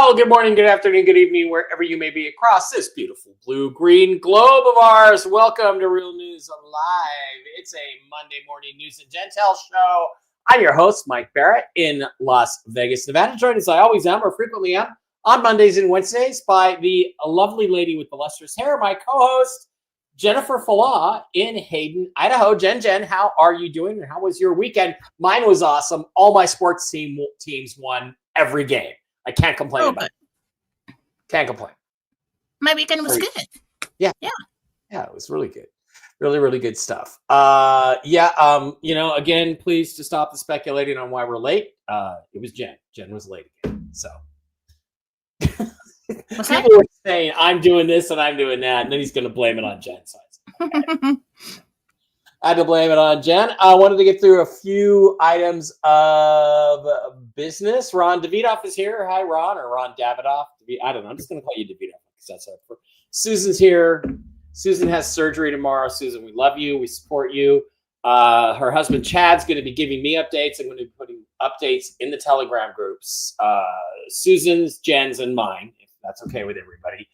Well, good morning, good afternoon, good evening, wherever you may be across this beautiful blue-green globe of ours. Welcome to Real News Live. It's a Monday morning news and gentel show. I'm your host, Mike Bara, in Las Vegas, Nevada. Joined as I always am, or frequently am, on Mondays and Wednesdays by the lovely lady with the lustrous hair, my co-host, Jennifer Falah in Hayden, Idaho. Jen, how are you doing? And how was your weekend? Mine was awesome. All my sports teams won every game. I can't complain about it. Can't complain. My weekend was good. Yeah, it was really good. Really, really good stuff. Again, please to stop the speculating on why we're late. It was Jen. Jen was late again. So people were saying I'm doing this and I'm doing that, and then he's going to blame it on Jen. So I had to blame it on Jen. I wanted to get through a few items of business. Ron Davidoff is here. Hi, Ron, or Ron Davidoff. I don't know. I'm just going to call you Davidoff because that's how. Susan's here. Susan has surgery tomorrow. Susan, we love you. We support you. Her husband, Chad's going to be giving me updates. I'm going to be putting updates in the Telegram groups. Susan's, Jen's, and mine, if that's okay with everybody,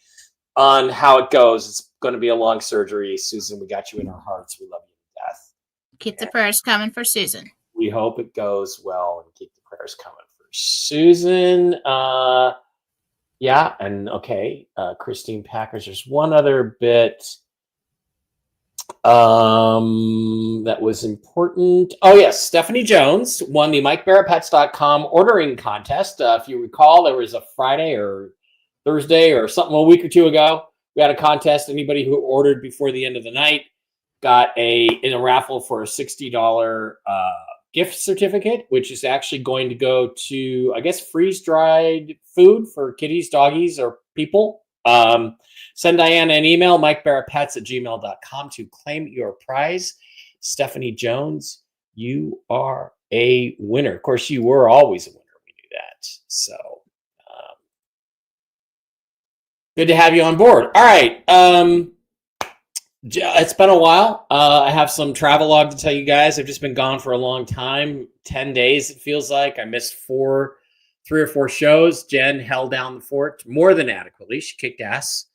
on how it goes. It's going to be a long surgery. Susan, we got you in our hearts. We love you to death. Keep the prayers coming for Susan. We hope it goes well, and keep the prayers coming for Susan. Christine Packers. There's one other bit that was important. Oh, yes. Stephanie Jones won the MikeBaraPets.com ordering contest. If you recall, there was a Friday or Thursday or something a week or two ago. We had a contest. Anybody who ordered before the end of the night got in a raffle for a $60 gift certificate, which is actually going to go to, I guess, freeze-dried food for kitties, doggies, or people. Send Diana an email, MikeBaraPets@gmail.com, to claim your prize. Stephanie Jones, you are a winner. Of course, you were always a winner. We knew that. So good to have you on board. All right. It's been a while. I have some travel log to tell you guys. I've just been gone for a long time, 10 days, it feels like. I missed 3 or 4 shows. Jen held down the fort more than adequately. She kicked ass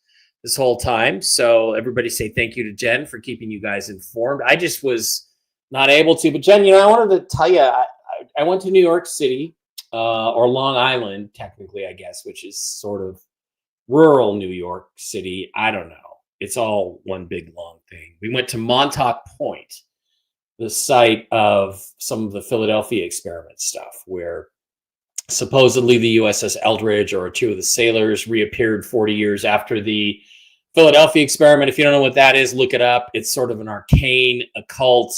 this whole time. So everybody say thank you to Jen for keeping you guys informed. I just was not able to. But Jen, I wanted to tell you, I went to New York City, or Long Island, technically, I guess, which is sort of rural New York City. I don't know. It's all one big long thing. We went to Montauk Point, the site of some of the Philadelphia experiment stuff, where supposedly the USS Eldridge or 2 of the sailors reappeared 40 years after the Philadelphia experiment. If you don't know what that is, look it up. It's sort of an arcane, occult,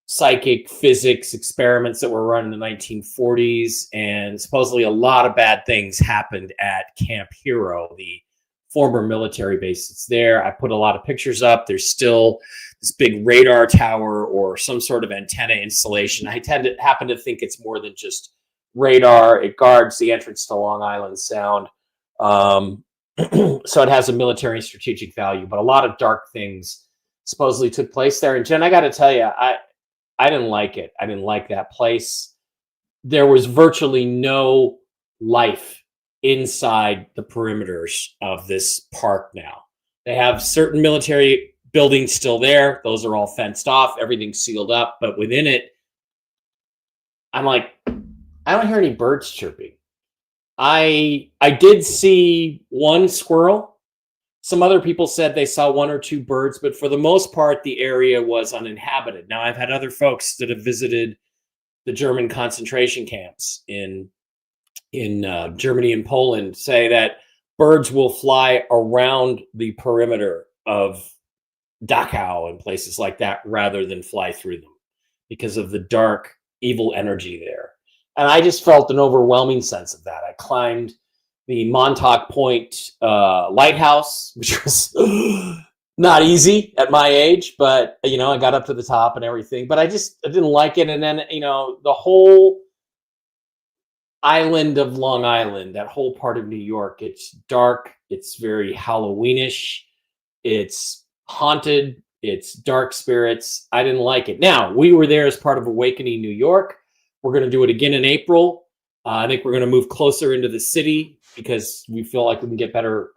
psychic physics experiments that were run in the 1940s. And supposedly a lot of bad things happened at Camp Hero, the former military base that's there. I put a lot of pictures up. There's still this big radar tower or some sort of antenna installation. I happen to think it's more than just radar. It guards the entrance to Long Island Sound. So it has a military strategic value, but a lot of dark things supposedly took place there. And Jen, I got to tell you, I didn't like it. I didn't like that place. There was virtually no life inside the perimeters of this park now. They have certain military buildings still there. Those are all fenced off. Everything's sealed up. But within it, I'm like, I don't hear any birds chirping. I did see one squirrel. Some other people said they saw 1 or 2 birds, but for the most part, the area was uninhabited. Now, I've had other folks that have visited the German concentration camps in Germany and Poland say that birds will fly around the perimeter of Dachau and places like that rather than fly through them because of the dark, evil energy there. And I just felt an overwhelming sense of that. I climbed the Montauk Point lighthouse, which was not easy at my age, but, I got up to the top and everything. But I didn't like it. And then, the whole island of Long Island, that whole part of New York, it's dark, it's very Halloweenish, it's haunted, it's dark spirits. I didn't like it. Now, we were there as part of Awakening New York. We're going to do it again in April. I think we're going to move closer into the city because we feel like we can get better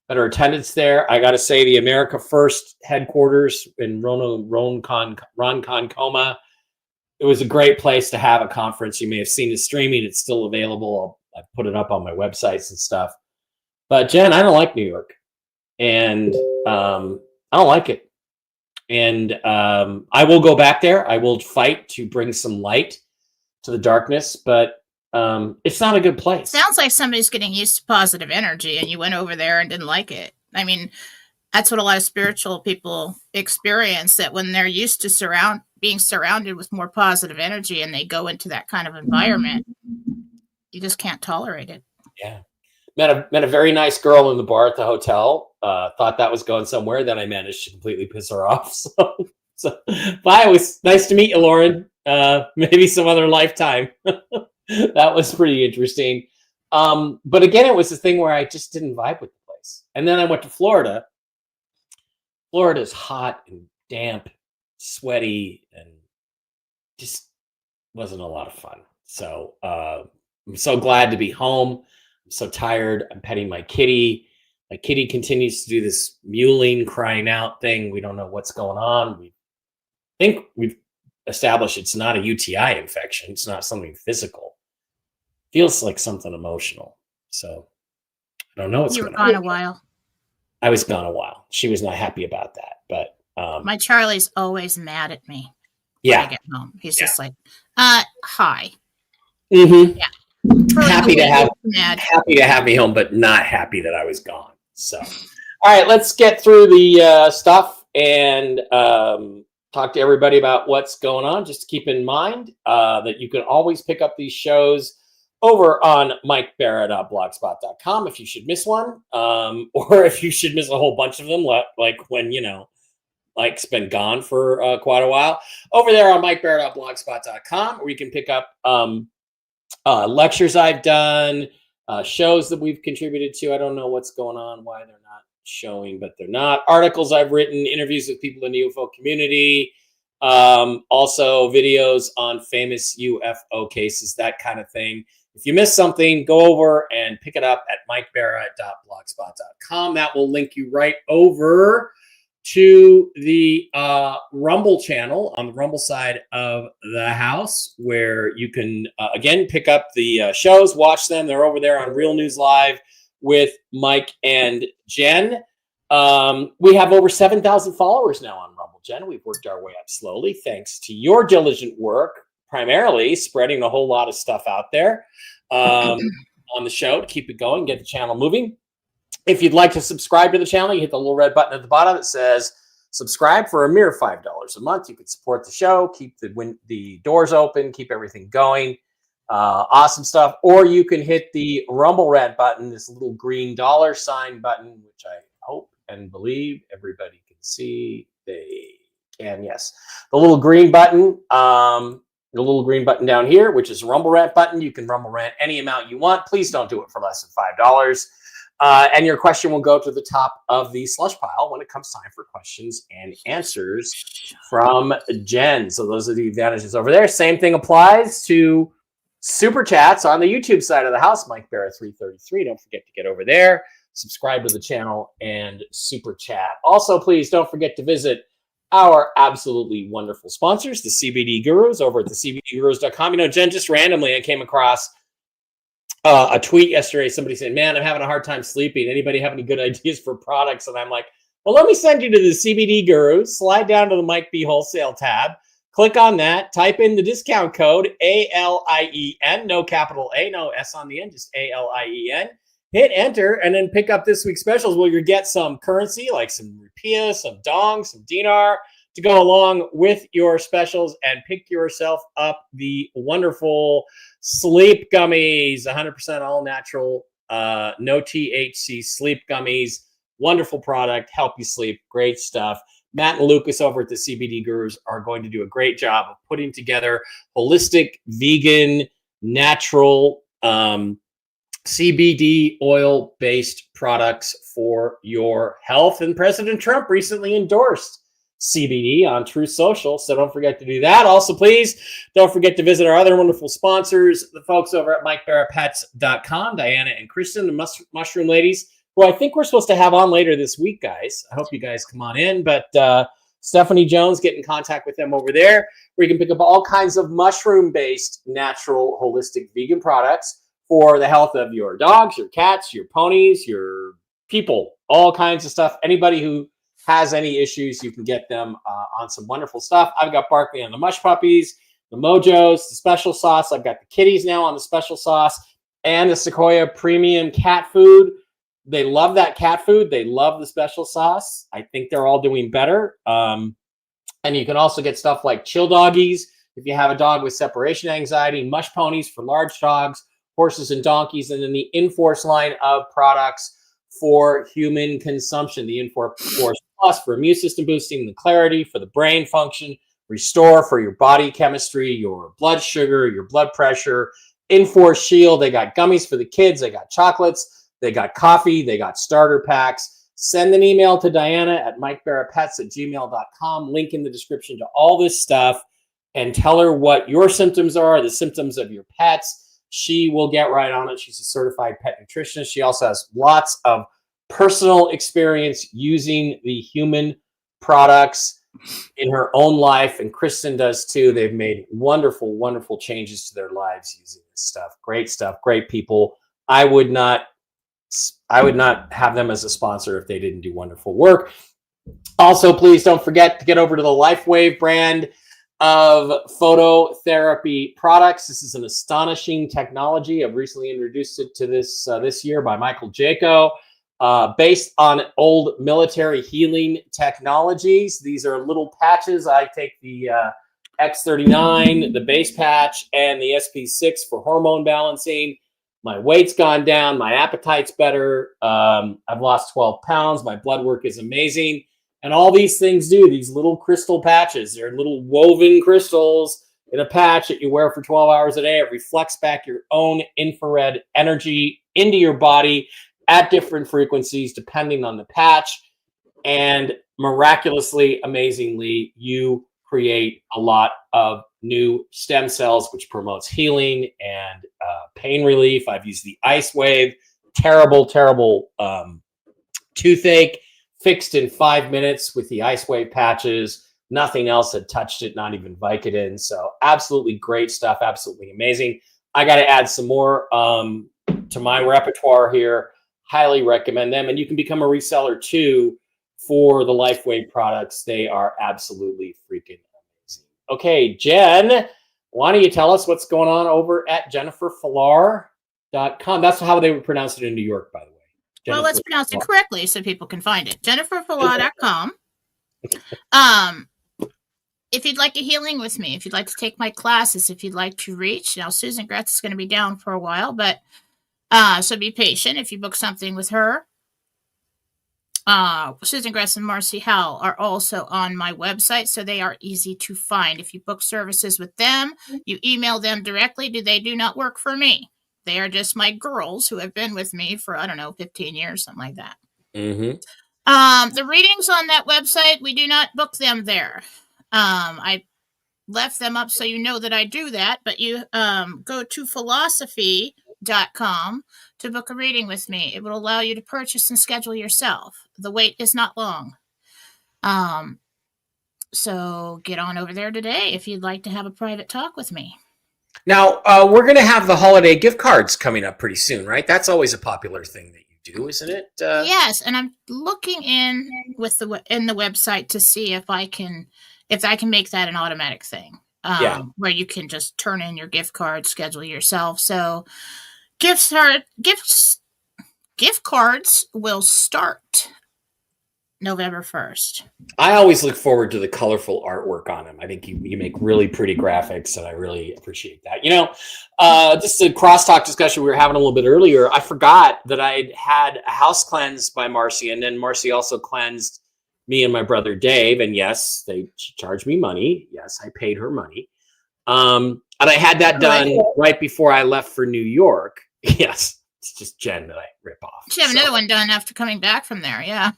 attendance there. I got to say, the America First headquarters in Ronkonkoma, it was a great place to have a conference. You may have seen it streaming. It's still available. I put it up on my websites and stuff. But Jen, I don't like New York, and I don't like it. And I will go back there. I will fight to bring some light to the darkness, but it's not a good place. Sounds like somebody's getting used to positive energy, and you went over there and didn't like it. I mean, that's what a lot of spiritual people experience, that when they're used to being surrounded with more positive energy and they go into that kind of environment, you just can't tolerate it. Yeah. Met a very nice girl in the bar at the hotel. Thought that was going somewhere. Then I managed to completely piss her off. So bye. It was nice to meet you, Lauren. Maybe some other lifetime. That was pretty interesting. But again, it was the thing where I just didn't vibe with the place. And then I went to Florida. Florida's hot and damp, sweaty, and just wasn't a lot of fun. So I'm so glad to be home. I'm so tired. I'm petting my kitty. My kitty continues to do this mewling, crying out thing. We don't know what's going on. We think we've established it's not a UTI infection. It's not something physical. Feels like something emotional. So I don't know what's going on. You were gone a while. I was gone a while. She was not happy about that. But my Charlie's always mad at me. Yeah. When I get home. He's just like, hi. Mm-hmm. Yeah. Happy to have me home, but not happy that I was gone. So, all right, let's get through the stuff and talk to everybody about what's going on. Just keep in mind that you can always pick up these shows over on mikebara.blogspot.com if you should miss one, or if you should miss a whole bunch of them, like when, Mike's been gone for quite a while. Over there on mikebara.blogspot.com, where you can pick up lectures I've done, shows that we've contributed to. I don't know what's going on, why they're not showing, but they're not. Articles I've written, interviews with people in the UFO community, also videos on famous UFO cases, that kind of thing. If you missed something, go over and pick it up at mikebara.blogspot.com. That will link you right over to the Rumble channel on the Rumble side of the house, where you can, again, pick up the shows, watch them. They're over there on Real News Live with Mike and Jen. We have over 7,000 followers now on Rumble, Jen. We've worked our way up slowly, thanks to your diligent work, primarily spreading a whole lot of stuff out there on the show to keep it going, get the channel moving. If you'd like to subscribe to the channel, you hit the little red button at the bottom that says subscribe for a mere $5 a month. You can support the show, keep the doors open, keep everything going. Awesome stuff. Or you can hit the Rumble red button, this little green $sign button, which I hope and believe everybody can see. They can, yes. The little green button, down here, which is a Rumble rant button. You can Rumble rant any amount you want. Please don't do it for less than $5. And your question will go to the top of the slush pile when it comes time for questions and answers from Jen. So those are the advantages over there. Same thing applies to super chats on the YouTube side of the house. Mike Bara 333. Don't forget to get over there, subscribe to the channel, and super chat. Also, please don't forget to visit our absolutely wonderful sponsors, the CBD Gurus, over at the CBDGurus.com. Jen, just randomly, I came across a tweet yesterday. Somebody said, man, I'm having a hard time sleeping. Anybody have any good ideas for products? And I'm like, well, let me send you to the CBD Gurus. Slide down to the Mike B Wholesale tab. Click on that. Type in the discount code ALIEN. No capital A, no S on the end, just ALIEN. Hit enter and then pick up this week's specials where you get some currency, like some rupiah, some dong, some dinar, to go along with your specials, and pick yourself up the wonderful sleep gummies, 100% all natural, no THC sleep gummies. Wonderful product, help you sleep, great stuff. Matt and Lucas over at the CBD Gurus are going to do a great job of putting together holistic, vegan, natural, CBD oil-based products for your health. And President Trump recently endorsed CBD on True Social. So don't forget to do that. Also, please don't forget to visit our other wonderful sponsors, the folks over at MikeBaraPets.com, Diana and Kristen, the Mushroom Ladies, who I think we're supposed to have on later this week, guys. I hope you guys come on in. But Stephanie Jones, get in contact with them over there, where you can pick up all kinds of mushroom-based, natural, holistic, vegan products for the health of your dogs, your cats, your ponies, your people, all kinds of stuff. Anybody who has any issues, you can get them on some wonderful stuff. I've got Barkley on the Mush Puppies, the Mojos, the special sauce. I've got the kitties now on the special sauce, and the Sequoia premium cat food. They love that cat food. They love the special sauce. I think they're all doing better. And you can also get stuff like chill doggies if you have a dog with separation anxiety, mush ponies for large dogs, horses and donkeys, and then the Inforce line of products for human consumption. The Inforce Plus for immune system boosting, the Clarity for the brain function, Restore for your body chemistry, your blood sugar, your blood pressure, Inforce Shield. They got gummies for the kids. They got chocolates. They got coffee. They got starter packs. Send an email to Diana at mikebarapets@gmail.com. Link in the description to all this stuff, and tell her what your symptoms are, the symptoms of your pets. She will get right on it. She's a certified pet nutritionist. She also has lots of personal experience using the human products in her own life, and Kristen does too. They've made wonderful, wonderful changes to their lives using this stuff. Great stuff, great people. I would not have them as a sponsor if they didn't do wonderful work. Also, please don't forget to get over to the LifeWave brand of phototherapy products. This is an astonishing technology. I've recently introduced it to this year by Michael Jaco. Based on old military healing technologies. These are little patches. I take the X39, the base patch, and the SP6 for hormone balancing. My weight's gone down. My appetite's better. I've lost 12 pounds. My blood work is amazing. And all these things do, these little crystal patches, they're little woven crystals in a patch that you wear for 12 hours a day. It reflects back your own infrared energy into your body at different frequencies depending on the patch, and miraculously, amazingly, you create a lot of new stem cells, which promotes healing and pain relief. I've used the Ice Wave, terrible toothache, fixed in 5 minutes with the Ice Wave patches. Nothing else had touched it, not even Vicodin. So absolutely great stuff, absolutely amazing. I got to add some more to my repertoire here. Highly recommend them. And you can become a reseller too for the LifeWave products. They are absolutely freaking amazing. Okay, Jen, why don't you tell us what's going on over at jenniferfallar.com? That's how they would pronounce it in New York, by the way. Well, let's pronounce it correctly so people can find it. jenniferfallar.com. If you'd like a healing with me, if you'd like to take my classes, if you'd like to reach, now Susan Gretz is going to be down for a while, but so be patient if you book something with her. Susan Gretz and Marcy Howell are also on my website, so they are easy to find. If you book services with them, you email them directly. They do not work for me. They are just my girls who have been with me for, 15 years, something like that. Mm-hmm. The readings on that website, we do not book them there. I left them up so you know that I do that, but you go to philosophy.com to book a reading with me. It will allow you to purchase and schedule yourself. The wait is not long. So get on over there today if you'd like to have a private talk with me. Now, we're going to have the holiday gift cards coming up pretty soon, right? That's always a popular thing that you do, isn't it? Yes, and I'm looking in the website to see if I can make that an automatic thing. Where you can just turn in your gift card, schedule yourself. So gift cards will start November 1st. I always look forward to the colorful artwork on them. I think you make really pretty graphics, and I really appreciate that. Just a crosstalk discussion we were having a little bit earlier. I forgot that I'd had a house cleansed by Marcy, and then Marcy also cleansed me and my brother Dave. And yes, she charged me money. Yes, I paid her money. And I had that done right before I left for New York. Yes, it's just Jen that I rip off. You have another one done after coming back from there, yeah.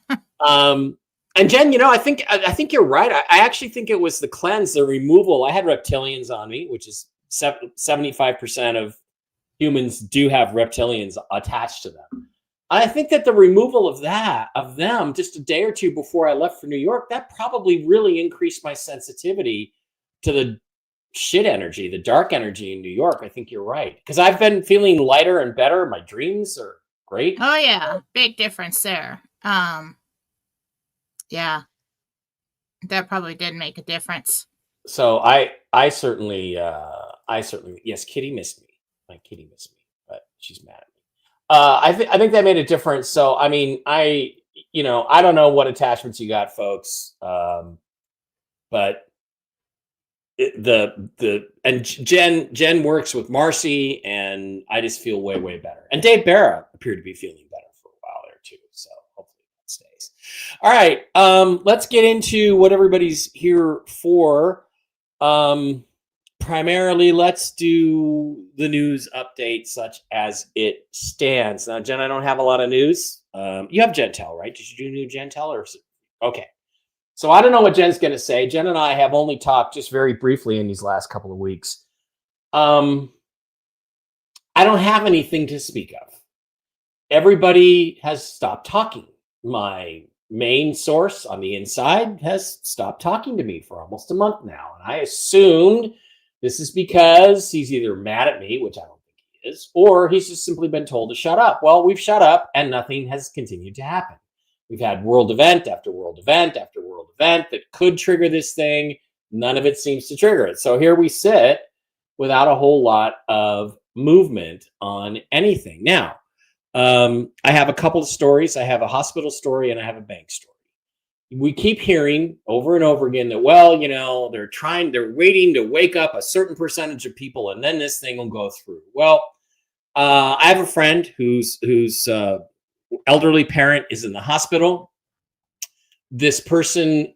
And Jen, I think you're right. I actually think it was the cleanse, the removal. I had reptilians on me, which is 75% of humans do have reptilians attached to them. I think that the removal of them just a day or two before I left for New York, that probably really increased my sensitivity to the shit energy, the dark energy in New York. I think you're right. Because I've been feeling lighter and better. My dreams are great. Oh yeah, big difference there. Yeah, that probably did make a difference. So I certainly yes, Kitty missed me. My kitty missed me, but she's mad at me. I think that made a difference. So I mean, I don't know what attachments you got, folks, but Jen works with Marcy, and I just feel way better. And Dave Bara appeared to be feeling better for a while there too. So hopefully that stays. All right, let's get into what everybody's here for. Primarily, let's do the news update such as it stands. Now, Jen, I don't have a lot of news. You have Gentel, right? Did you do new Gentel or okay? So I don't know what Jen's going to say. Jen and I have only talked just very briefly in these last couple of weeks. I don't have anything to speak of. Everybody has stopped talking. My main source on the inside has stopped talking to me for almost a month now. And I assumed this is because he's either mad at me, which I don't think he is, or he's just simply been told to shut up. Well, we've shut up and nothing has continued to happen. We've had world event after world event after world event that could trigger this thing. None of it seems to trigger it. So here we sit without a whole lot of movement on anything. Now, I have a couple of stories. I have a hospital story and I have a bank story. We keep hearing over and over again that, well, they're waiting to wake up a certain percentage of people and then this thing will go through. Well, I have a friend whose elderly parent is in the hospital. This person,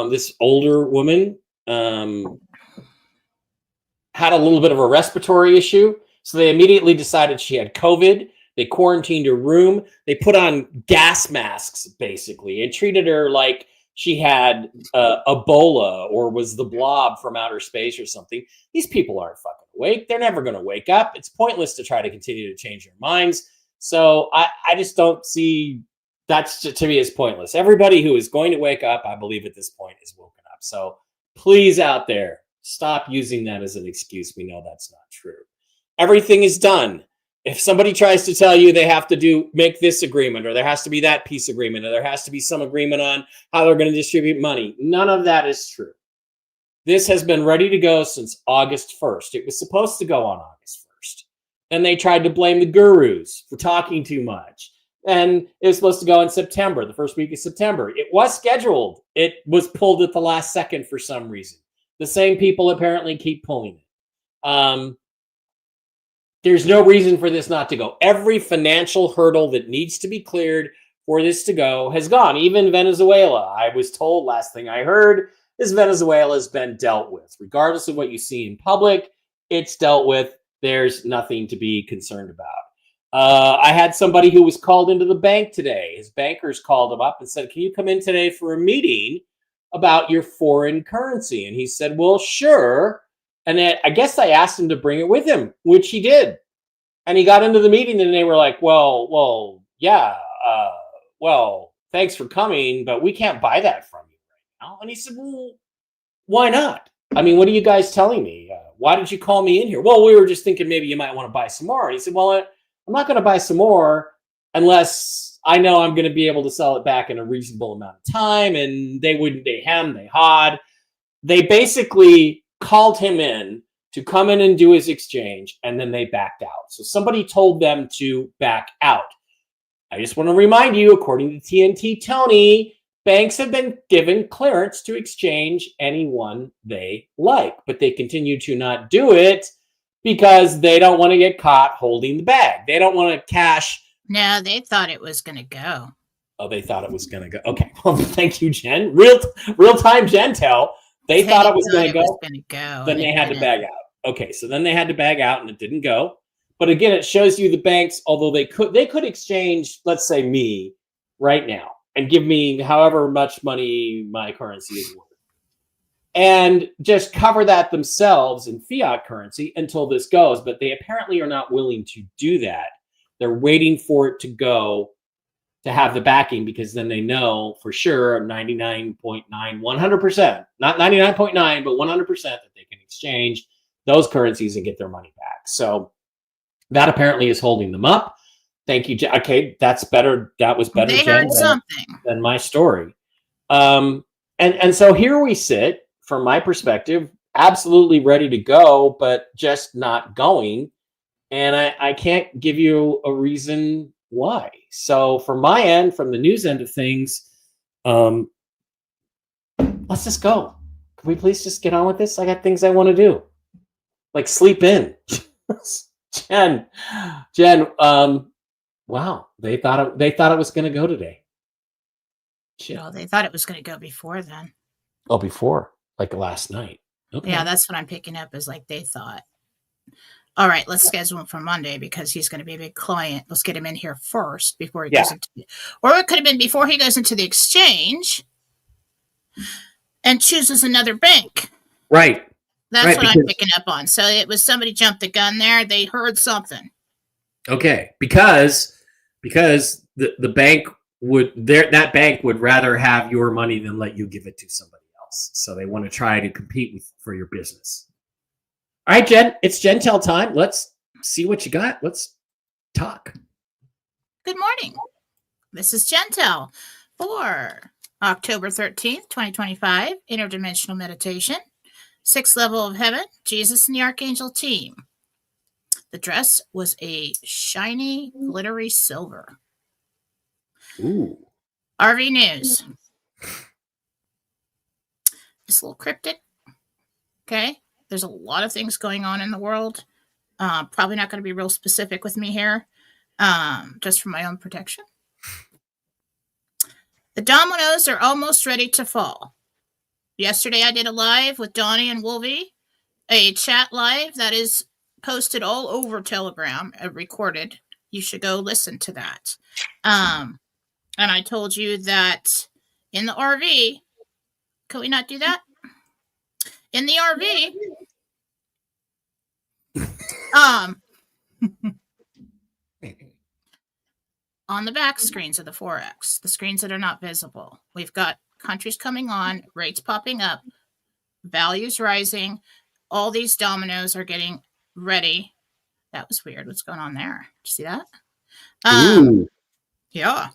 this older woman, had a little bit of a respiratory issue. So they immediately decided she had COVID. They quarantined her room. They put on gas masks, basically, and treated her like she had Ebola or was the blob from outer space or something. These people aren't fucking awake. They're never going to wake up. It's pointless to try to continue to change their minds. So I just don't see, that's to me is pointless. Everybody who is going to wake up, I believe at this point, is woken up. So please out there, stop using that as an excuse. We know that's not true. Everything is done. If somebody tries to tell you they have to make this agreement, or there has to be that peace agreement, or there has to be some agreement on how they're going to distribute money, none of that is true. This has been ready to go since August 1st. It was supposed to go on August 1st. Then they tried to blame the gurus for talking too much. And it was supposed to go in September, the first week of September. It was scheduled. It was pulled at the last second for some reason. The same people apparently keep pulling it. There's no reason for this not to go. Every financial hurdle that needs to be cleared for this to go has gone. Even Venezuela, I was told, last thing I heard is Venezuela has been dealt with. Regardless of what you see in public, it's dealt with. There's nothing to be concerned about. I had somebody who was called into the bank today. His bankers called him up and said, can you come in today for a meeting about your foreign currency? And he said, well, sure. And then I guess I asked him to bring it with him, which he did. And he got into the meeting and they were like, well, yeah, thanks for coming, but we can't buy that from you right now. And he said, well, why not? I mean, what are you guys telling me? Why did you call me in here? Well, we were just thinking maybe you might want to buy some more. And he said, well, I'm not going to buy some more unless I know I'm going to be able to sell it back in a reasonable amount of time. And they hawed. They basically called him in to come in and do his exchange, and then they backed out. So somebody told them to back out. I just want to remind you, according to TNT Tony, banks have been given clearance to exchange anyone they like, but they continue to not do it because they don't want to get caught holding the bag. They don't want to cash. No, they thought it was going to go. Oh, they thought it was going to go. Okay. Well, thank you, Jen. Real-time Gentel. They thought it was going to go. Then they had to bag out. Okay, so then they had to bag out and it didn't go. But again, it shows you the banks, although they could exchange, let's say me, right now. and give me however much money my currency is worth. And just cover that themselves in fiat currency until this goes. But they apparently are not willing to do that. They're waiting for it to go to have the backing, because then they know for sure 99.9, 100%, not 99.9, but 100% that they can exchange those currencies and get their money back. So that apparently is holding them up. Thank you, Jen. Okay, that's better. That was better, They Jen, heard something. than my story. And so here we sit, from my perspective, absolutely ready to go, but just not going. And I can't give you a reason why. So from my end, from the news end of things, let's just go. Can we please just get on with this? I got things I want to do, like sleep in. Jen, wow, they thought it was going to go today. Shit. Well, they thought it was going to go before then. Oh, before, like last night. Okay. Yeah, that's what I'm picking up, is like they thought. All right, let's schedule him for Monday because he's going to be a big client. Let's get him in here first before he goes into, or it could have been before he goes into the exchange and chooses another bank. Right. That's what I'm picking up on. So it was somebody jumped the gun there. They heard something. Okay, because the bank that bank would rather have your money than let you give it to somebody else. So they want to try to compete for your business. All right, Jen, it's Gentel time. Let's see what you got. Let's talk. Good morning. This is Gentel for October 13th, 2025, Interdimensional Meditation, 6th level of heaven, Jesus and the Archangel team. The dress was a shiny, glittery silver. Ooh. RV News. It's a little cryptic. Okay. There's a lot of things going on in the world. Probably not going to be real specific with me here, just for my own protection. The dominoes are almost ready to fall. Yesterday I did a live with Donnie and Wolvie, a chat live that is posted all over Telegram, recorded. You should go listen to that. And I told you that in the RV, can we not do that? In the RV, on the back screens of the Forex, the screens that are not visible, we've got countries coming on, rates popping up, values rising. All these dominoes are getting ready. That was weird. What's going on there? Did you see that? Yeah.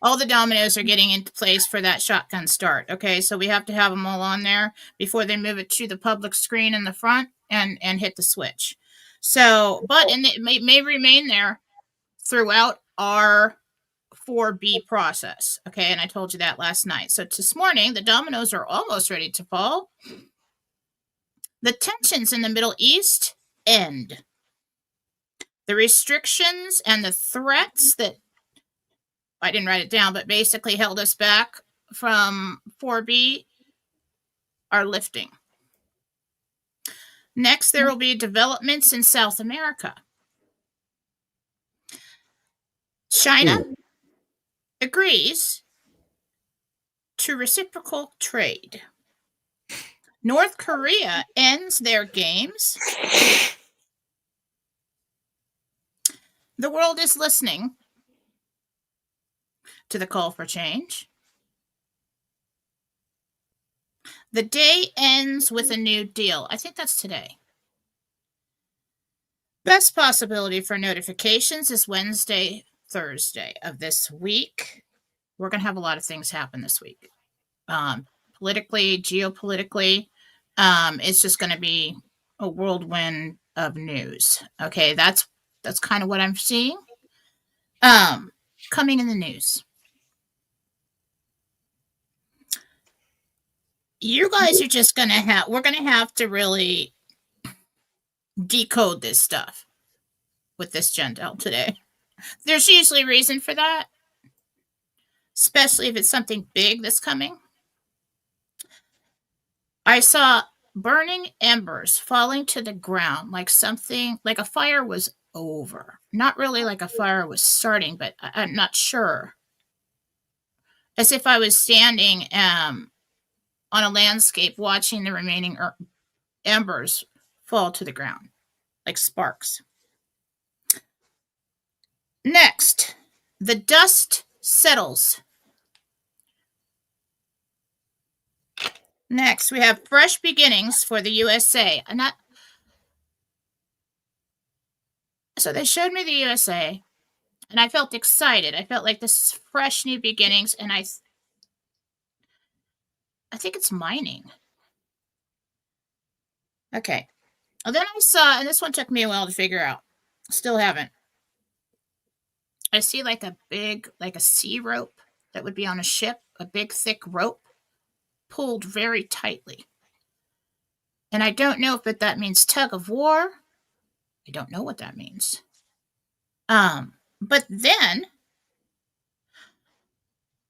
All the dominoes are getting into place for that shotgun start. Okay, so we have to have them all on there before they move it to the public screen in the front and hit the switch. So, but it may remain there throughout our 4B process. Okay, and I told you that last night. So this morning, the dominoes are almost ready to fall. The tensions in the Middle East end. The restrictions and the threats that I didn't write it down, but basically held us back from 4B are lifting. Next, there will be developments in South America. China agrees to reciprocal trade. North Korea ends their games. The world is listening to the call for change. The day ends with a new deal. I think that's today. Best possibility for notifications is Wednesday, Thursday of this week. We're going to have a lot of things happen this week. Politically, geopolitically, it's just going to be a whirlwind of news. Okay, that's kind of what I'm seeing. Coming in the news. You guys are just going to we're going to have to really decode this stuff with this Gentel today. There's usually a reason for that, especially if it's something big that's coming. I saw burning embers falling to the ground, like something, like a fire was over. Not really like a fire was starting, but I'm not sure. As if I was standing on a landscape watching the remaining embers fall to the ground like sparks. Next, the dust settles. Next, we have fresh beginnings for the USA. So they showed me the USA, and I felt excited. I felt like this is fresh new beginnings, and I think it's mining. Okay. And then I saw, and this one took me a while to figure out. Still haven't. I see like a big, like a sea rope that would be on a ship, a big thick rope pulled very tightly. And I don't know if that means tug of war. I don't know what that means. But then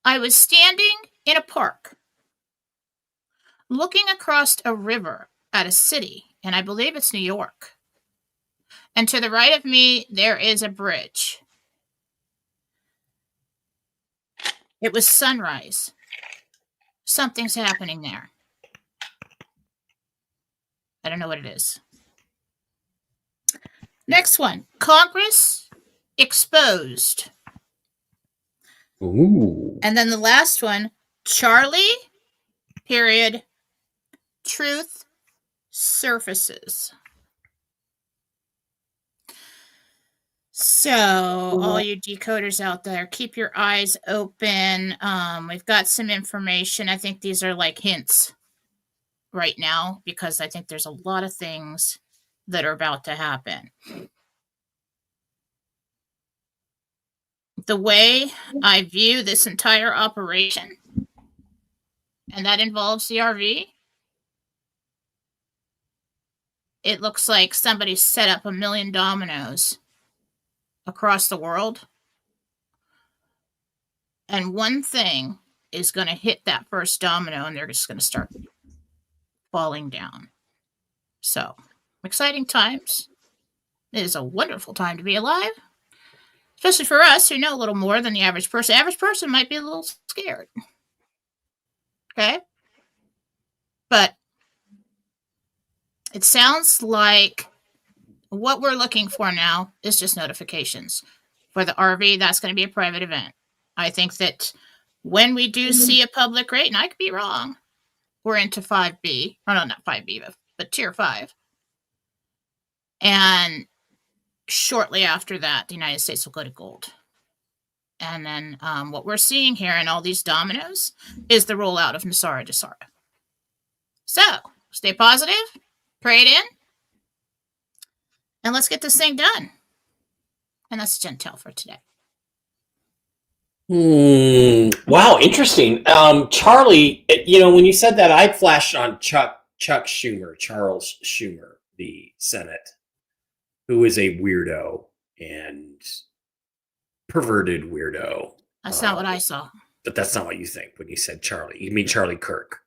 I was standing in a park looking across a river at a city, and I believe it's New York. And to the right of me, there is a bridge. It was sunrise. Something's happening there. I don't know what it is. Next one. Congress exposed. Ooh. And then the last one. Charlie, period, truth surfaces. So, all you decoders out there, keep your eyes open. We've got some information. I think these are like hints right now because I think there's a lot of things that are about to happen. The way I view this entire operation, and that involves the RV, it looks like somebody set up 1 million dominoes across the world. And one thing is going to hit that first domino and they're just going to start falling down. So, exciting times. It is a wonderful time to be alive. Especially for us who know a little more than the average person. The average person might be a little scared. Okay? But it sounds like what we're looking for now is just notifications. For the RV, that's going to be a private event. I think that when we do see a public rate, and I could be wrong, we're into 5B. Oh, no, not 5B, but Tier 5. And shortly after that, the United States will go to gold. And then what we're seeing here in all these dominoes is the rollout of Nasara Jasara. So, stay positive, pray it in, and let's get this thing done. And that's Gentel for today. Wow, interesting. Charlie, when you said that, I flashed on Chuck Schumer, Charles Schumer, the Senate, who is a weirdo and perverted weirdo. That's not what I saw. But that's not what you think when you said Charlie. You mean Charlie Kirk.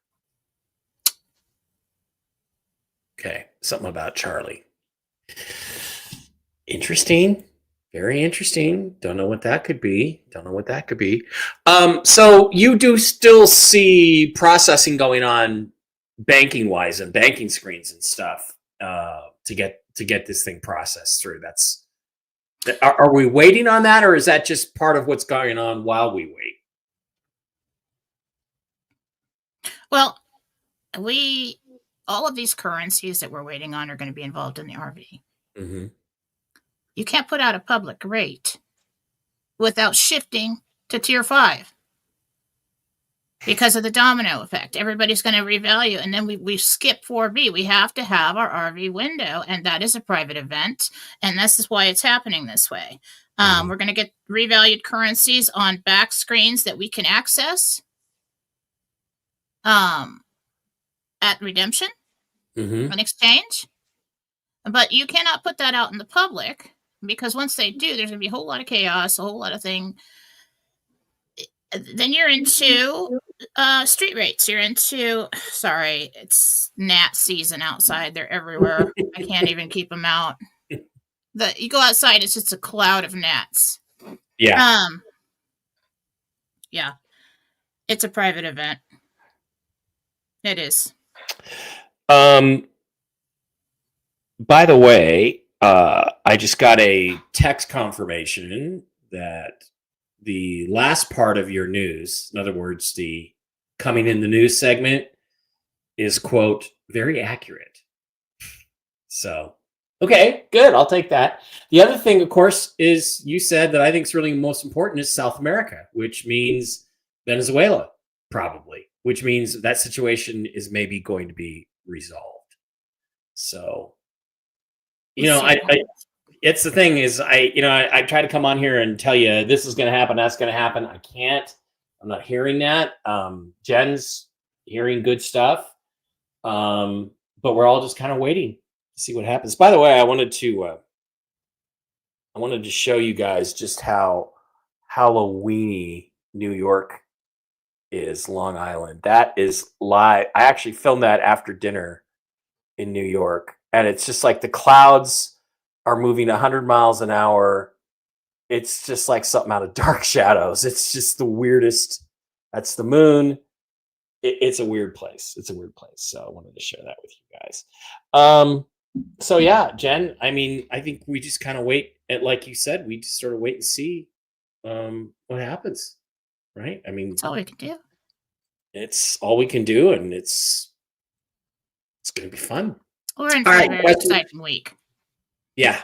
Okay, something about Charlie. Interesting. Very interesting. Don't know what that could be. So you do still see processing going on banking wise and banking screens and stuff to get this thing processed through. Are we waiting on that, or is that just part of what's going on while we wait? Well, all of these currencies that we're waiting on are going to be involved in the RV. Mm-hmm. You can't put out a public rate without shifting to Tier 5 because of the domino effect. Everybody's going to revalue, and then we skip 4B. We have to have our RV window, and that is a private event, and this is why it's happening this way. We're going to get revalued currencies on back screens that we can access at redemption and exchange. But you cannot put that out in the public because once they do, there's going to be a whole lot of chaos, a whole lot of thing. Then you're into street rates. You're into, sorry, it's gnat season outside. They're everywhere. I can't even keep them out. You go outside, it's just a cloud of gnats. Yeah. Yeah. It's a private event. It is. By the way, I just got a text confirmation that the last part of your news, in other words, the coming in the news segment, is, quote, very accurate. So, okay, good. I'll take that. The other thing, of course, is you said that I think is really most important is South America, which means Venezuela, probably, which means that situation is maybe going to be resolved. So, it's the thing is I try to come on here and tell you this is going to happen, that's going to happen. I can't. I'm not hearing that. Jen's hearing good stuff, but we're all just kind of waiting to see what happens. By the way, I wanted to show you guys just how Halloweeny New York is. Long Island. That is live. I actually filmed that after dinner in New York, and it's just like the clouds are moving 100 miles an hour. It's just like something out of Dark Shadows. It's just the weirdest. That's the moon. It's a weird place. It's a weird place. So I wanted to share that with you guys. So yeah, Jen, I mean, I think we just kind of wait, and like you said, we just sort of wait and see what happens, right? I mean, That's all we can do. It's all we can do, and it's going to be fun. We're in for a very exciting week. Yeah.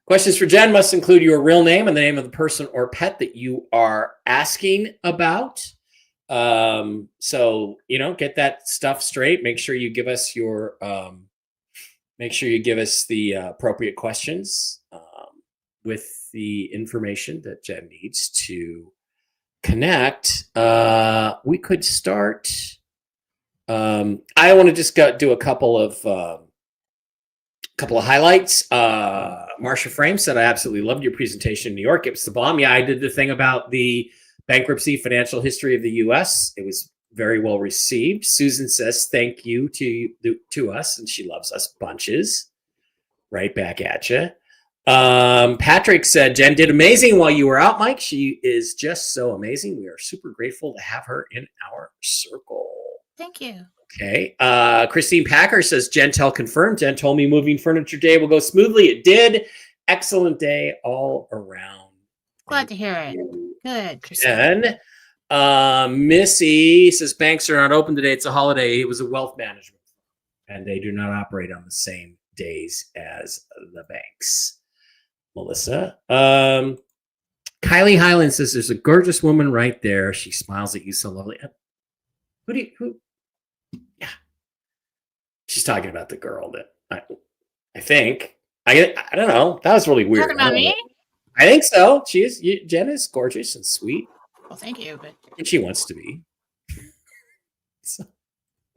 Questions for Jen must include your real name and the name of the person or pet that you are asking about. So, get that stuff straight. Make sure you give us the appropriate questions with the information that Jen needs to connect. We could start. I want to just do a couple of highlights. Marsha Frame said, I absolutely loved your presentation in New York. It was the bomb. Yeah, I did the thing about the bankruptcy financial history of the U.S. It was very well received. Susan says, thank you to us, and she loves us bunches. Right back at you. Patrick said, Jen did amazing while you were out, Mike. She is just so amazing. We are super grateful to have her in our circle. Thank you. Okay. Christine Packer says, Gentel confirmed. Jen told me moving furniture day will go smoothly. It did. Excellent day all around. Glad to hear it. Good, Christine. Missy says, banks are not open today. It's a holiday. It was a wealth management, and they do not operate on the same days as the banks. Melissa. Kylie Highland says, there's a gorgeous woman right there. She smiles at you so lovely. Who? Yeah. She's talking about the girl that I think. I don't know. That was really weird. Talking about me? I think so. Jen is gorgeous and sweet. Well, thank you. And she wants to be. So.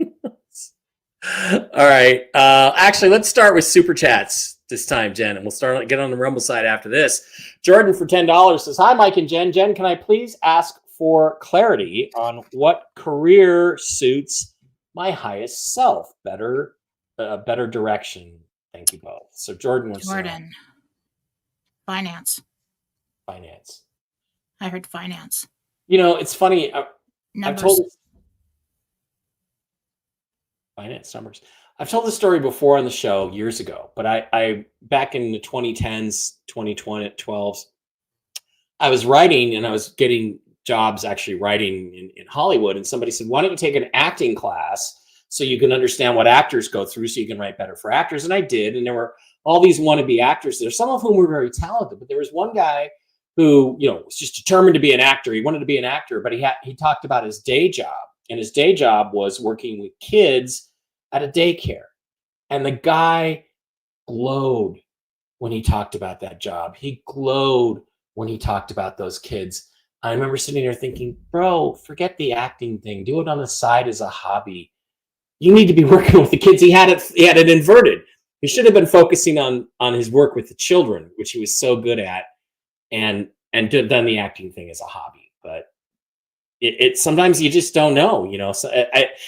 All right. Actually, let's start with super chats this time, Jen, and we'll get on the Rumble side after this. Jordan for $10 says, hi, Mike and Jen. Jen, can I please ask for clarity on what career suits my highest self? Better direction. Thank you both. So Jordan. Finance. I heard finance. It's funny. I've told finance numbers. I've told this story before on the show years ago, but I back in the 2010s, 2012s, I was writing and I was getting jobs actually writing in Hollywood. And somebody said, why don't you take an acting class so you can understand what actors go through so you can write better for actors? And I did. And there were all these wannabe actors there, some of whom were very talented, but there was one guy who, was just determined to be an actor. He wanted to be an actor, but he talked about his day job, and his day job was working with kids at a daycare. And the guy glowed when he talked about that job. He glowed when he talked about those kids. I remember sitting there thinking, bro, forget the acting thing. Do it on the side as a hobby. You need to be working with the kids. He had it inverted. He should have been focusing on his work with the children, which he was so good at, and done the acting thing as a hobby. But it sometimes you just don't know, So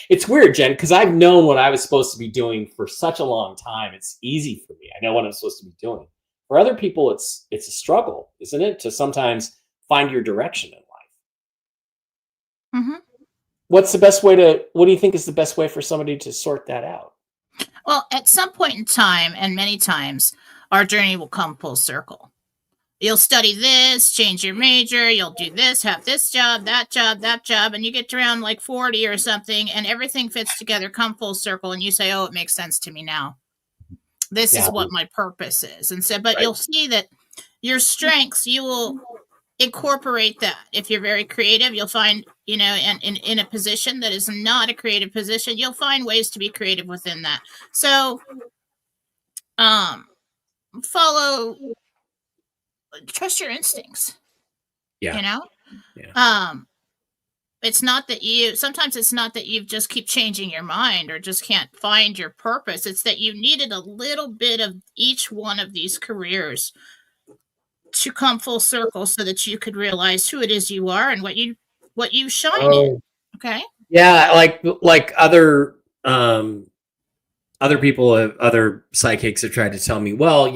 it's weird, Jen, because I've known what I was supposed to be doing for such a long time. It's easy for me. I know what I'm supposed to be doing. For other people, it's a struggle, isn't it, to sometimes find your direction in life. Hmm. What's the best way to? What do you think is the best way for somebody to sort that out? Well, at some point in time, and many times, our journey will come full circle. You'll study this, change your major, you'll do this, have this job, that job, and you get to around like 40 or something, and everything fits together, come full circle, and you say, oh, it makes sense to me now. This Yeah, is what my purpose is. And so, but right. you'll see that your strengths, you will incorporate that. If you're very creative, you'll find, in a position that is not a creative position, you'll find ways to be creative within that. So, um, follow, trust your instincts, Yeah, you know? yeah. Um, sometimes it's not that you just keep changing your mind or just can't find your purpose. It's that you needed a little bit of each one of these careers to come full circle so that you could realize who it is you are and what you shine in. Oh, Okay. yeah. Like other people, other psychics have tried to tell me, well,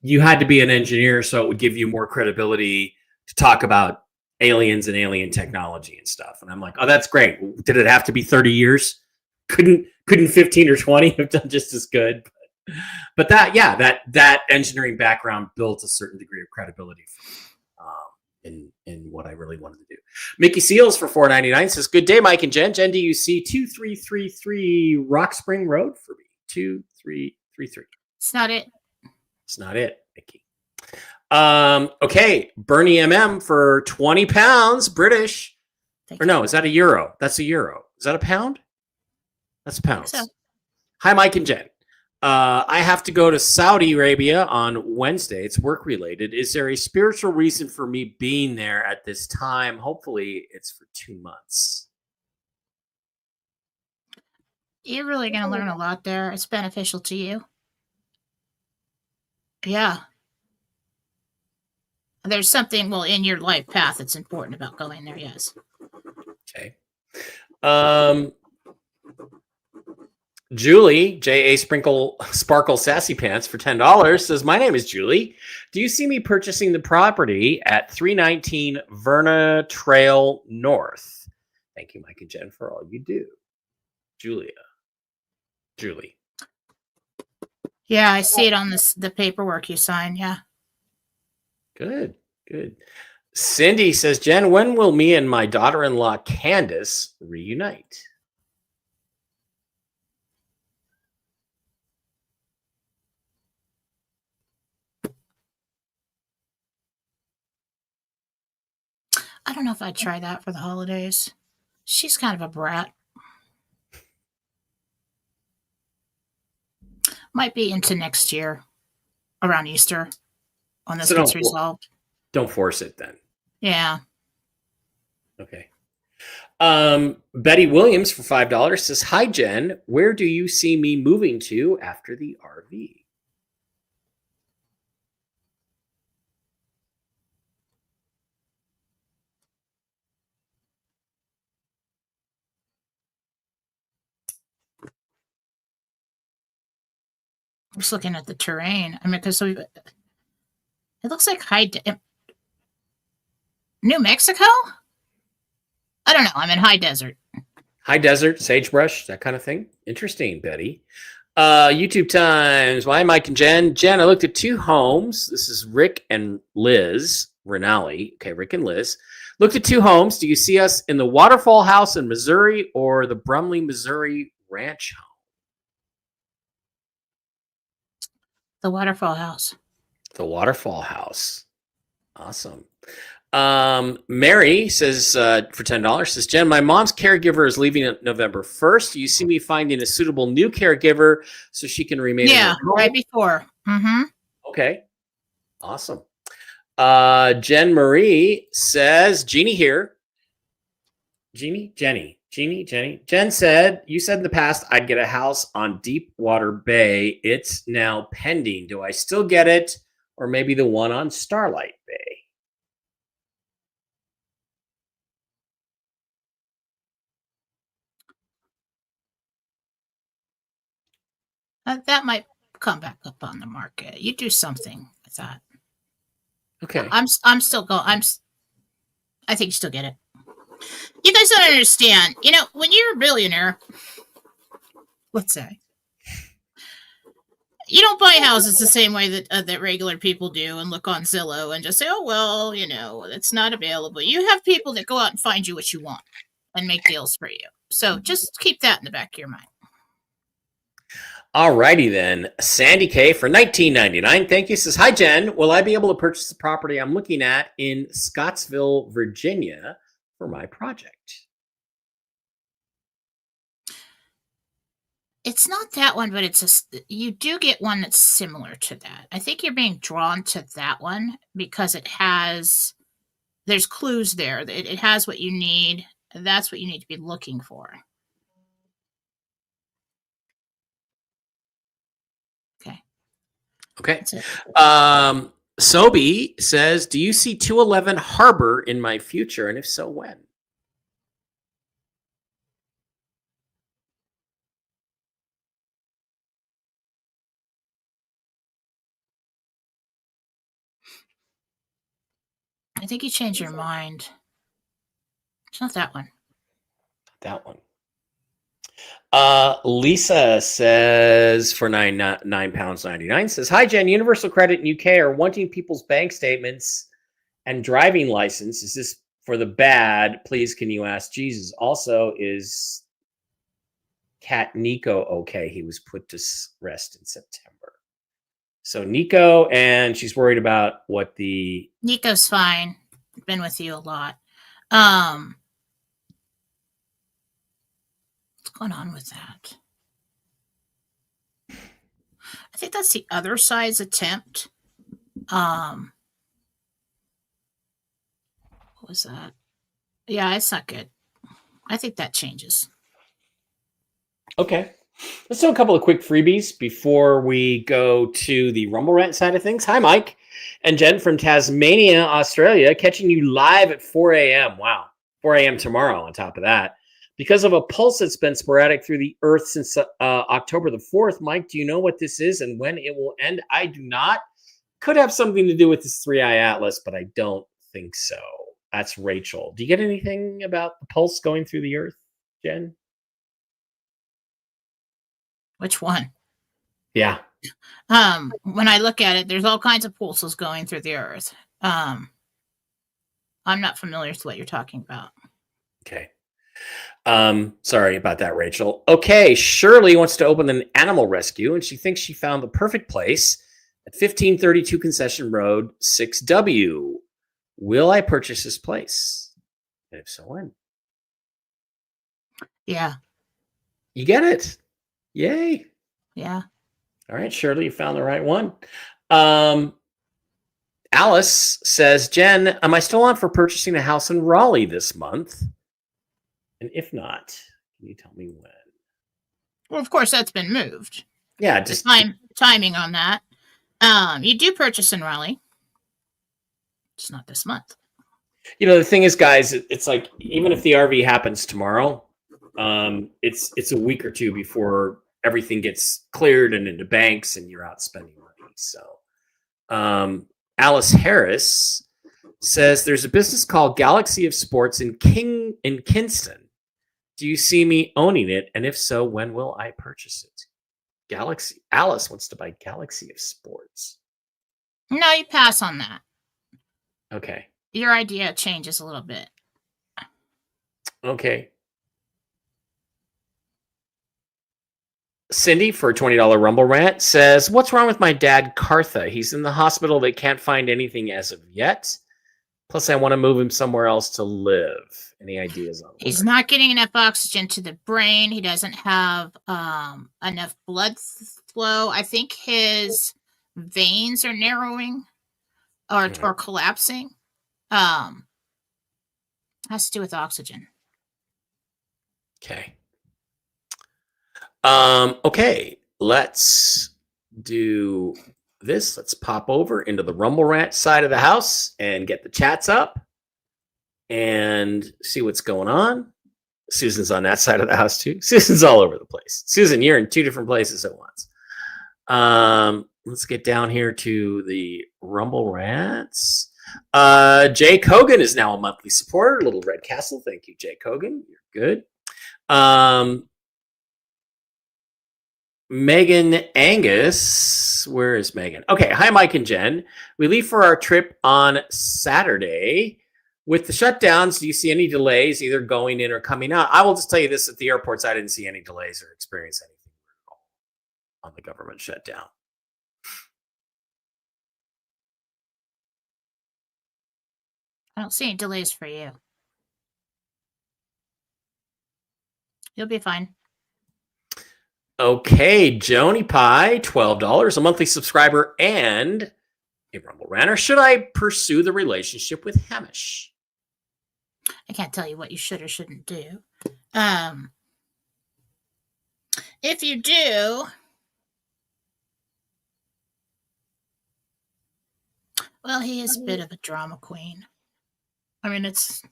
you had to be an engineer, so it would give you more credibility to talk about aliens and alien technology and stuff. And I'm like, oh, that's great. Did it have to be 30 years? Couldn't 15 or 20 have done just as good? But that engineering background built a certain degree of credibility for me, in what I really wanted to do. Mickey Seals for $4.99 says, "Good day, Mike and Jen. Jen, do you see 2333 Rock Spring Road for me? 2333. It's not it. It's not it, Mickey. Okay, Bernie MM for £20, British. Thank Or you. no, is that a euro? That's a euro. Is that a pound? That's pounds. So, Hi, Mike and Jen. I have to go to Saudi Arabia on Wednesday. It's work related. Is there a spiritual reason for me being there at this time? Hopefully, it's for 2 months. you're really going to learn a lot there. It's beneficial to you. Yeah. There's something, well, in your life path that's important about going there. Yes. Okay. Julie, J.A. Sparkle Sassy Pants for $10 says, my name is Julie. Do you see me purchasing the property at 319 Verna Trail North? Thank you, Mike and Jen, for all you do. Julie. Yeah, I see it on the paperwork you sign. Yeah. Good. Cindy says, Jen, when will me and my daughter-in-law Candace reunite? I don't know if I'd try that for the holidays. She's kind of a brat. Might be into next year around Easter when this So gets resolved. don't force it then. Yeah. Okay. Betty Williams for $5 says, hi, Jen. Where do you see me moving to after the RV? I'm just looking at the terrain. I mean, because it looks like New Mexico? I don't know. I'm in high desert. High desert, sagebrush, that kind of thing. Interesting, Betty. YouTube times. Why Mike and Jen? Jen, I looked at 2 homes. This is Rick and Liz Rinaldi. Okay, Rick and Liz. Looked at 2 homes. Do you see us in the Waterfall House in Missouri or the Brumley, Missouri ranch home? The Waterfall House. The Waterfall House. Awesome. Mary says for $10 says, Jen, my mom's caregiver is leaving on November 1st. Do you see me finding a suitable new caregiver so she can remain? Yeah, right before. Mm-hmm. Okay. Awesome. Jen Marie says, Jeannie here. Jenny. Jen said, you said in the past I'd get a house on Deepwater Bay. It's now pending. Do I still get it? Or maybe the one on Starlight Bay? That might come back up on the market. You do something with that. Okay. I'm still going. I think you still get it. You guys don't understand. You know, when you're a billionaire, let's say, you don't buy houses the same way that regular people do and look on Zillow and just say, oh, well, you know, it's not available. You have people that go out and find you what you want and make deals for you. So just keep that in the back of your mind. All righty then. Sandy K for $19.99. Thank you. Says, hi, Jen. Will I be able to purchase the property I'm looking at in Scottsville, Virginia for my project? It's not that one, but you do get one that's similar to that. I think you're being drawn to that one because there's clues there. It has what you need. That's what you need to be looking for. Okay. Sobi says, do you see 211 Harbor in my future? And if so, when? I think you changed your mind. It's not that one. That one. Lisa says for £9.99 says, hi, Jen. Universal Credit in UK are wanting people's bank statements and driving license. Is this for the bad? Please, can you ask Jesus? Also, is Cat Nico okay? He was put to rest in September. So Nico, and she's worried about what the... Nico's fine. Been with you a lot. What's going on with that? I think that's the other side's attempt. What was that? Yeah, it's not good. I think that changes. Okay. Let's do a couple of quick freebies before we go to the Rumble Rant side of things. Hi, Mike and Jen from Tasmania, Australia, catching you live at 4 a.m. Wow. 4 a.m. tomorrow on top of that. Because of a pulse that's been sporadic through the Earth since October the 4th. Mike, do you know what this is and when it will end? I do not. Could have something to do with this 3-eye atlas, but I don't think so. That's Rachel. Do you get anything about the pulse going through the Earth, Jen? Which one? Yeah. When I look at it, there's all kinds of pulses going through the Earth. I'm not familiar with what you're talking about. Okay. Sorry about that, Rachel. Okay, Shirley wants to open an animal rescue, and she thinks she found the perfect place at 1532 Concession Road, 6W. Will I purchase this place? And if so, when? Yeah. You get it. Yay. Yeah. All right, Shirley, you found the right one. Alice says, Jen, am I still on for purchasing a house in Raleigh this month? And if not, can you tell me when? Well, of course, that's been moved. Yeah, just timing on that. You do purchase in Raleigh. It's not this month. You know, the thing is, guys, it's like even if the RV happens tomorrow, it's a week or two before everything gets cleared and into banks and you're out spending money. So Alice Harris says there's a business called Galaxy of Sports in Kinston. Do you see me owning it? And if so, when will I purchase it? Alice wants to buy Galaxy of Sports. No, you pass on that. Okay. Your idea changes a little bit. Okay. Cindy for a $20 Rumble Rant says, what's wrong with my dad, Cartha? He's in the hospital. They can't find anything as of yet. Plus, I want to move him somewhere else to live. Any ideas on He's not getting enough oxygen to the brain. He doesn't have enough blood flow. I think his veins are narrowing or collapsing. Has to do with oxygen. Okay. Okay, let's do this. Let's pop over into the Rumble Rant side of the house and get the chats up and see what's going on. Susan's on that side of the house too. Susan's all over the place. Susan, you're in two different places at once. Let's get down here to the Rumble Rants. Jay Kogan is now a monthly supporter. Little Red Castle. Thank you, Jay Kogan. You're good. Megan Angus. Where is Megan? Okay. Hi, Mike and Jen. We leave for our trip on Saturday. With the shutdowns, do you see any delays either going in or coming out? I will just tell you this, at the airports, I didn't see any delays or experience anything on the government shutdown. I don't see any delays for you. You'll be fine. Okay, Joni Pie, $12, a monthly subscriber and a Rumble Ranter. Should I pursue the relationship with Hamish? I can't tell you what you should or shouldn't do. If you do, well, he is a bit of a drama queen. I mean, it's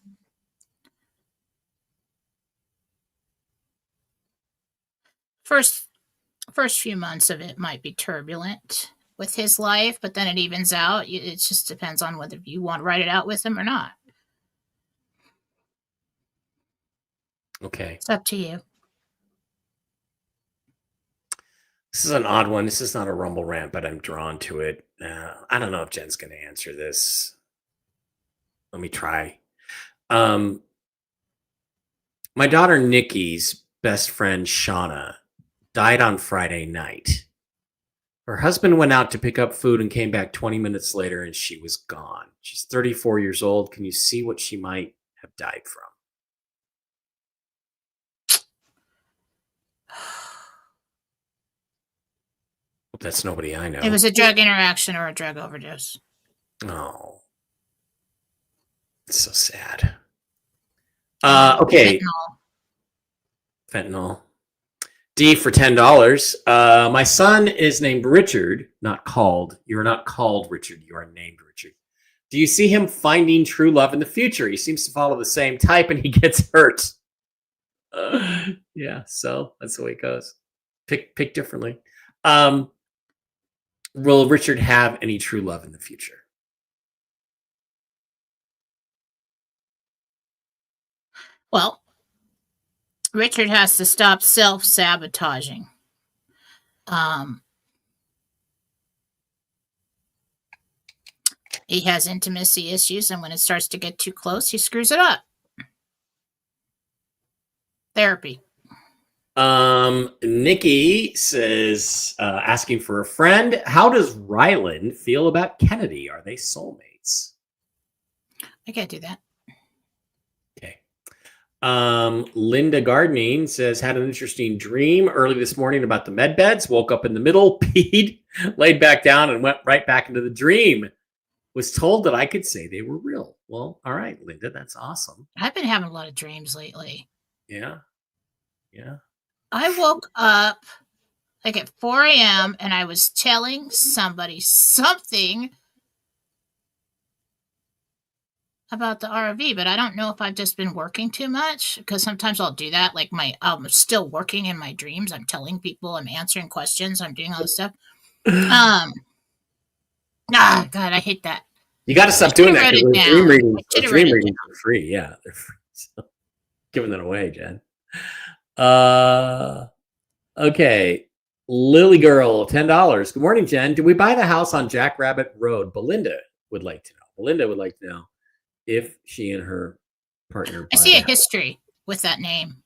first few months of it might be turbulent with his life, but then it evens out. It just depends on whether you want to write it out with him or not. Okay. It's up to you. This is an odd one. This is not a Rumble Rant, but I'm drawn to it. I don't know if Jen's going to answer this. Let me try. My daughter Nikki's best friend Shauna died on Friday night. Her husband went out to pick up food and came back 20 minutes later and she was gone. She's 34 years old. Can you see what she might have died from? That's nobody I know. It was a drug interaction or a drug overdose. Oh. It's so sad. Okay. Fentanyl. D for $10. My son is named Richard, not called. You're not called Richard. You are named Richard. Do you see him finding true love in the future? He seems to follow the same type and he gets hurt. Yeah, so that's the way it goes. Pick differently. Will Richard have any true love in the future? Well, Richard has to stop self-sabotaging. He has intimacy issues, and when it starts to get too close, he screws it up. Therapy. Nikki says, asking for a friend, how does Ryland feel about Kennedy? Are they soulmates? I can't do that. Okay. Linda Gardening says, had an interesting dream early this morning about the med beds, woke up in the middle, peed, laid back down, and went right back into the dream. Was told that I could say they were real. Well, all right, Linda, that's awesome. I've been having a lot of dreams lately. Yeah. I woke up like at 4 a.m. and I was telling somebody something about the RV, but I don't know if I've just been working too much, because sometimes I'll do that. Like I'm still working in my dreams. I'm telling people, I'm answering questions, I'm doing all this stuff. God, I hate that. You got to stop doing that. Dream readings are free. Yeah, they're free. So, giving that away, Jen. Okay. Lily Girl, $10. Good morning, Jen. Did we buy the house on Jackrabbit Road? Belinda would like to know. Belinda would like to know if she and her partner. I see a history with that name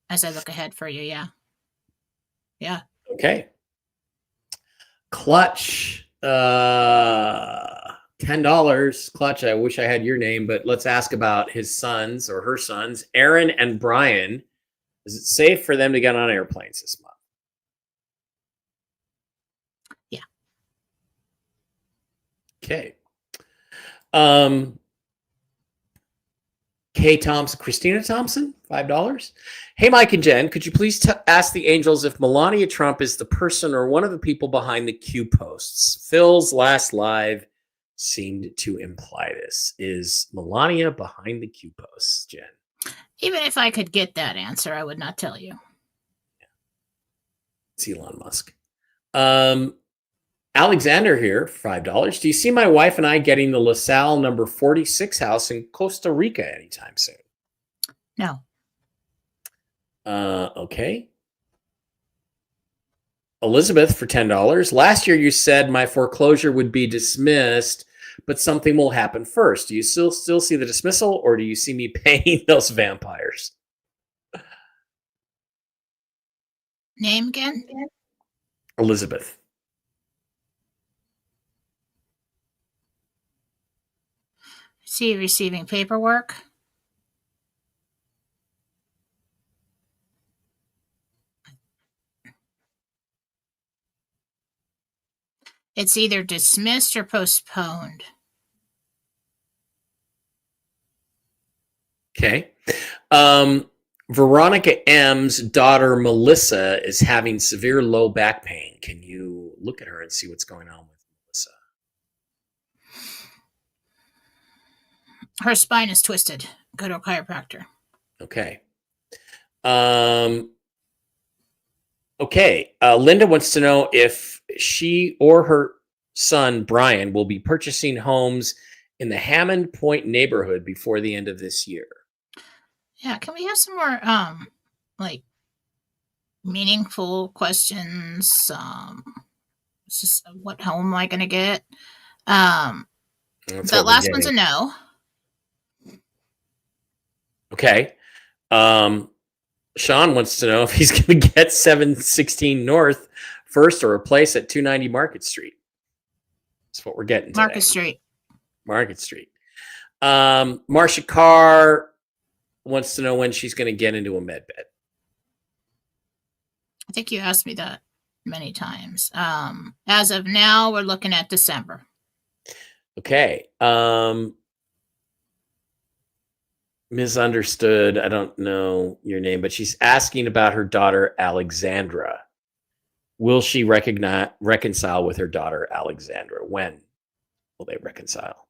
as I look ahead for you. Yeah. Okay. Clutch, $10. Clutch, I wish I had your name, but let's ask about his sons or her sons, Aaron and Brian. Is it safe for them to get on airplanes this month? Yeah. Okay. Kay Thompson, Christina Thompson, $5. Hey, Mike and Jen, could you please ask the angels if Melania Trump is the person or one of the people behind the Q posts? Phil's last live seemed to imply this. Is Melania behind the Q posts, Jen? Even if I could get that answer, I would not tell you. It's Elon Musk. Alexander here, $5. Do you see my wife and I getting the LaSalle number 46 house in Costa Rica anytime soon? No. Okay. Elizabeth for $10. Last year you said my foreclosure would be dismissed, but something will happen first. Do you still see the dismissal, or do you see me paying those vampires? Name again? Elizabeth. See, receiving paperwork. It's either dismissed or postponed. Okay. Veronica M's daughter, Melissa, is having severe low back pain. Can you look at her and see what's going on with Melissa? Her spine is twisted. Go to a chiropractor. Okay. Okay. Linda wants to know if she or her son, Brian, will be purchasing homes in the Hammond Point neighborhood before the end of this year. Yeah, can we have some more like meaningful questions? It's just what home am I gonna get? That last one's a no. Okay. Sean wants to know if he's going to get 716 North first or a place at 290 Market Street. That's what we're getting today. Market Street. Marcia Carr wants to know when she's going to get into a med bed. I think you asked me that many times. As of now, we're looking at December. Okay. Misunderstood. I don't know your name, but she's asking about her daughter, Alexandra. Will she reconcile with her daughter, Alexandra? When will they reconcile?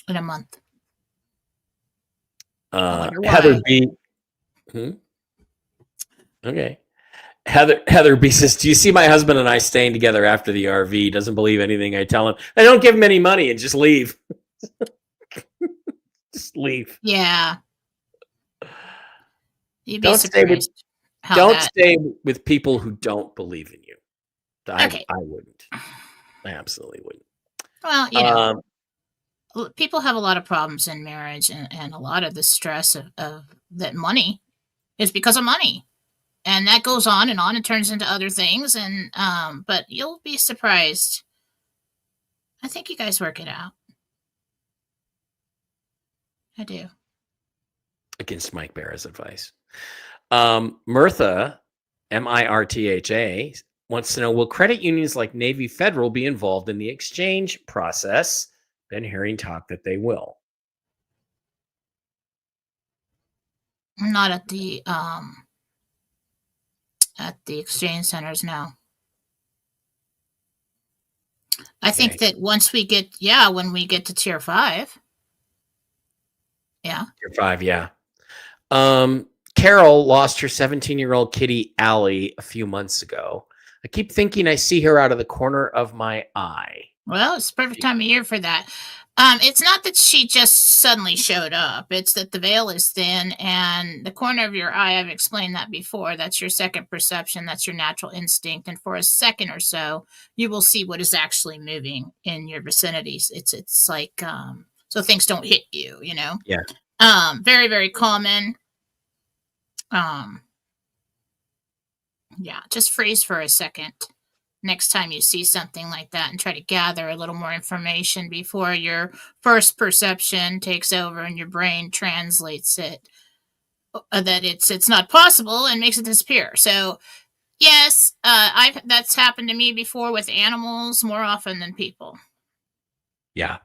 In a month. Heather B. Okay. Heather B says, do you see my husband and I staying together after the RV? Doesn't believe anything I tell him. I don't give him any money and just leave. Just leave. Yeah. You'd be surprised. Don't stay with people who don't believe in you. Okay. I wouldn't. I absolutely wouldn't. Well, you know, people have a lot of problems in marriage, and a lot of the stress of that money is because of money. And that goes on and turns into other things. And but you'll be surprised. I think you guys work it out. I do. Against Mike Bara's advice. Mirtha, Mirtha, wants to know, will credit unions like Navy Federal be involved in the exchange process? Been hearing talk that they will. Not at the exchange centers now. I think that once we get, when we get to tier 5. Yeah. Tier 5, yeah. Carol lost her 17-year-old kitty, Allie, a few months ago. I keep thinking I see her out of the corner of my eye. Well, it's the perfect time of year for that. It's not that she just suddenly showed up. It's that the veil is thin and the corner of your eye, I've explained that before. That's your second perception. That's your natural instinct. And for a second or so, you will see what is actually moving in your vicinities. It's like, so things don't hit you, you know? Yeah. Very, very common. Yeah, just freeze for a second next time you see something like that and try to gather a little more information before your first perception takes over and your brain translates it that it's not possible and makes it disappear. So yes, that's happened to me before with animals more often than people. Yeah,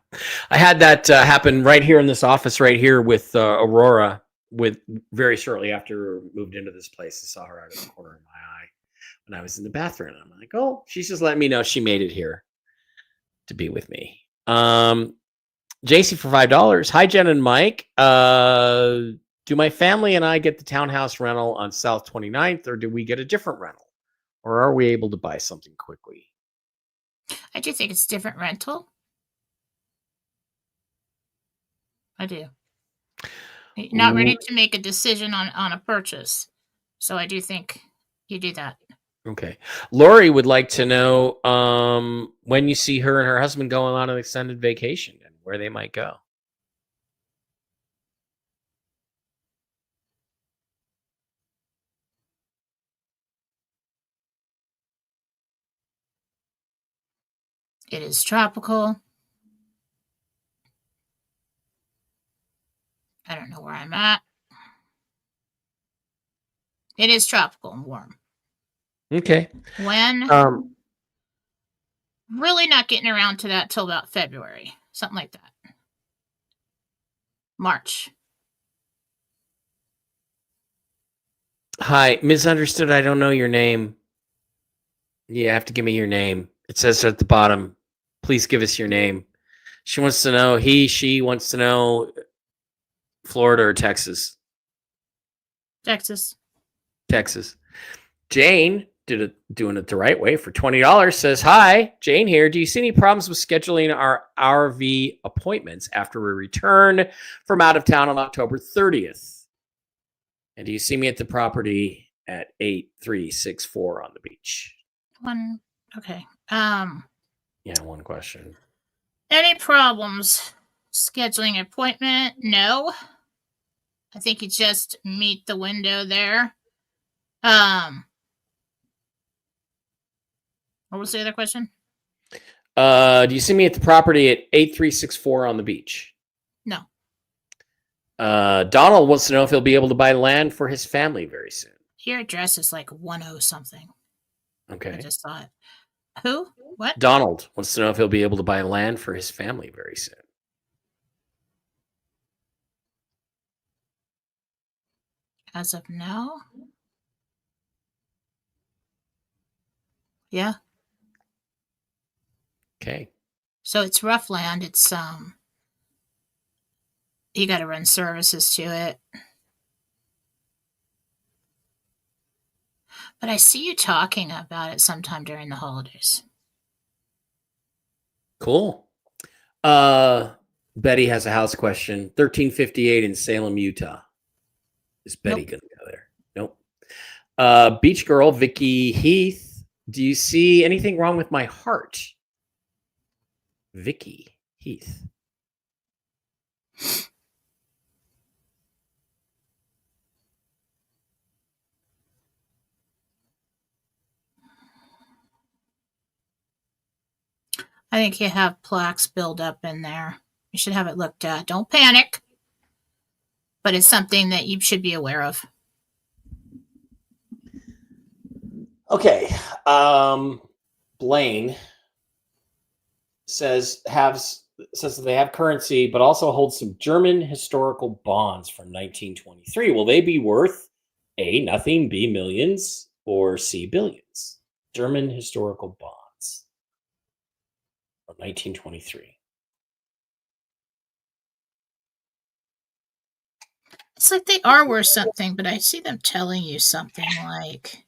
I had that happen right here in this office right here with Aurora. With very shortly after we moved into this place, I saw her out of the corner of my eye when I was in the bathroom. I'm like, oh, she's just letting me know she made it here to be with me. JC for $5. Hi, Jen and Mike. Do my family and I get the townhouse rental on South 29th, or do we get a different rental? Or are we able to buy something quickly? I do think it's different rental. I do. Not ready to make a decision on a purchase. So I do think you do that. Okay. Lori would like to know when you see her and her husband going on an extended vacation and where they might go. It is tropical. I don't know where I'm at. It is tropical and warm. Okay. When? Really not getting around to that till about February. Something like that. March. Hi, misunderstood. I don't know your name. You have to give me your name. It says at the bottom. Please give us your name. She wants to know, she wants to know Florida or Texas. Texas. Jane doing it the right way for $20 says, hi, Jane here. Do you see any problems with scheduling our RV appointments after we return from out of town on October 30th? And do you see me at the property at 8364 on the beach? Okay. Yeah, one question. Any problems scheduling an appointment? No. I think you just meet the window there. What was the other question? Do you see me at the property at 8364 on the beach? No. Donald wants to know if he'll be able to buy land for his family very soon. Your address is like 10 something. Okay. I just saw it. Who? What? Donald wants to know if he'll be able to buy land for his family very soon. As of now? Yeah. Okay. So it's rough land. It's you got to run services to it. But I see you talking about it sometime during the holidays. Cool. Betty has a house question. 1358 in Salem, Utah. Is Betty Nope. going to go there? Nope. Beach girl, Vicky Heath. Do you see anything wrong with my heart? Vicky Heath. I think you have plaques build up in there. You should have it looked at. Don't panic. But it's something that you should be aware of. Okay. Blaine says that they have currency, but also hold some German historical bonds from 1923. Will they be worth A, nothing, B, millions, or C, billions? German historical bonds from 1923. It's like they are worth something, but I see them telling you something like,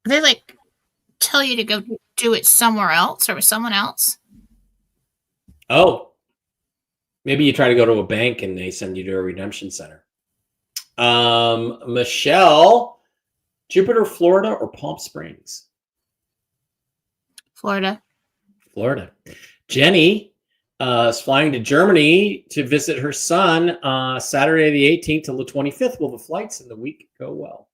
they like tell you to go do it somewhere else or with someone else. Oh, maybe you try to go to a bank and they send you to a redemption center. Michelle, Jupiter, Florida, or Palm Springs? Florida. Jenny is flying to Germany to visit her son Saturday the 18th till the 25th. Will the flights in the week go well?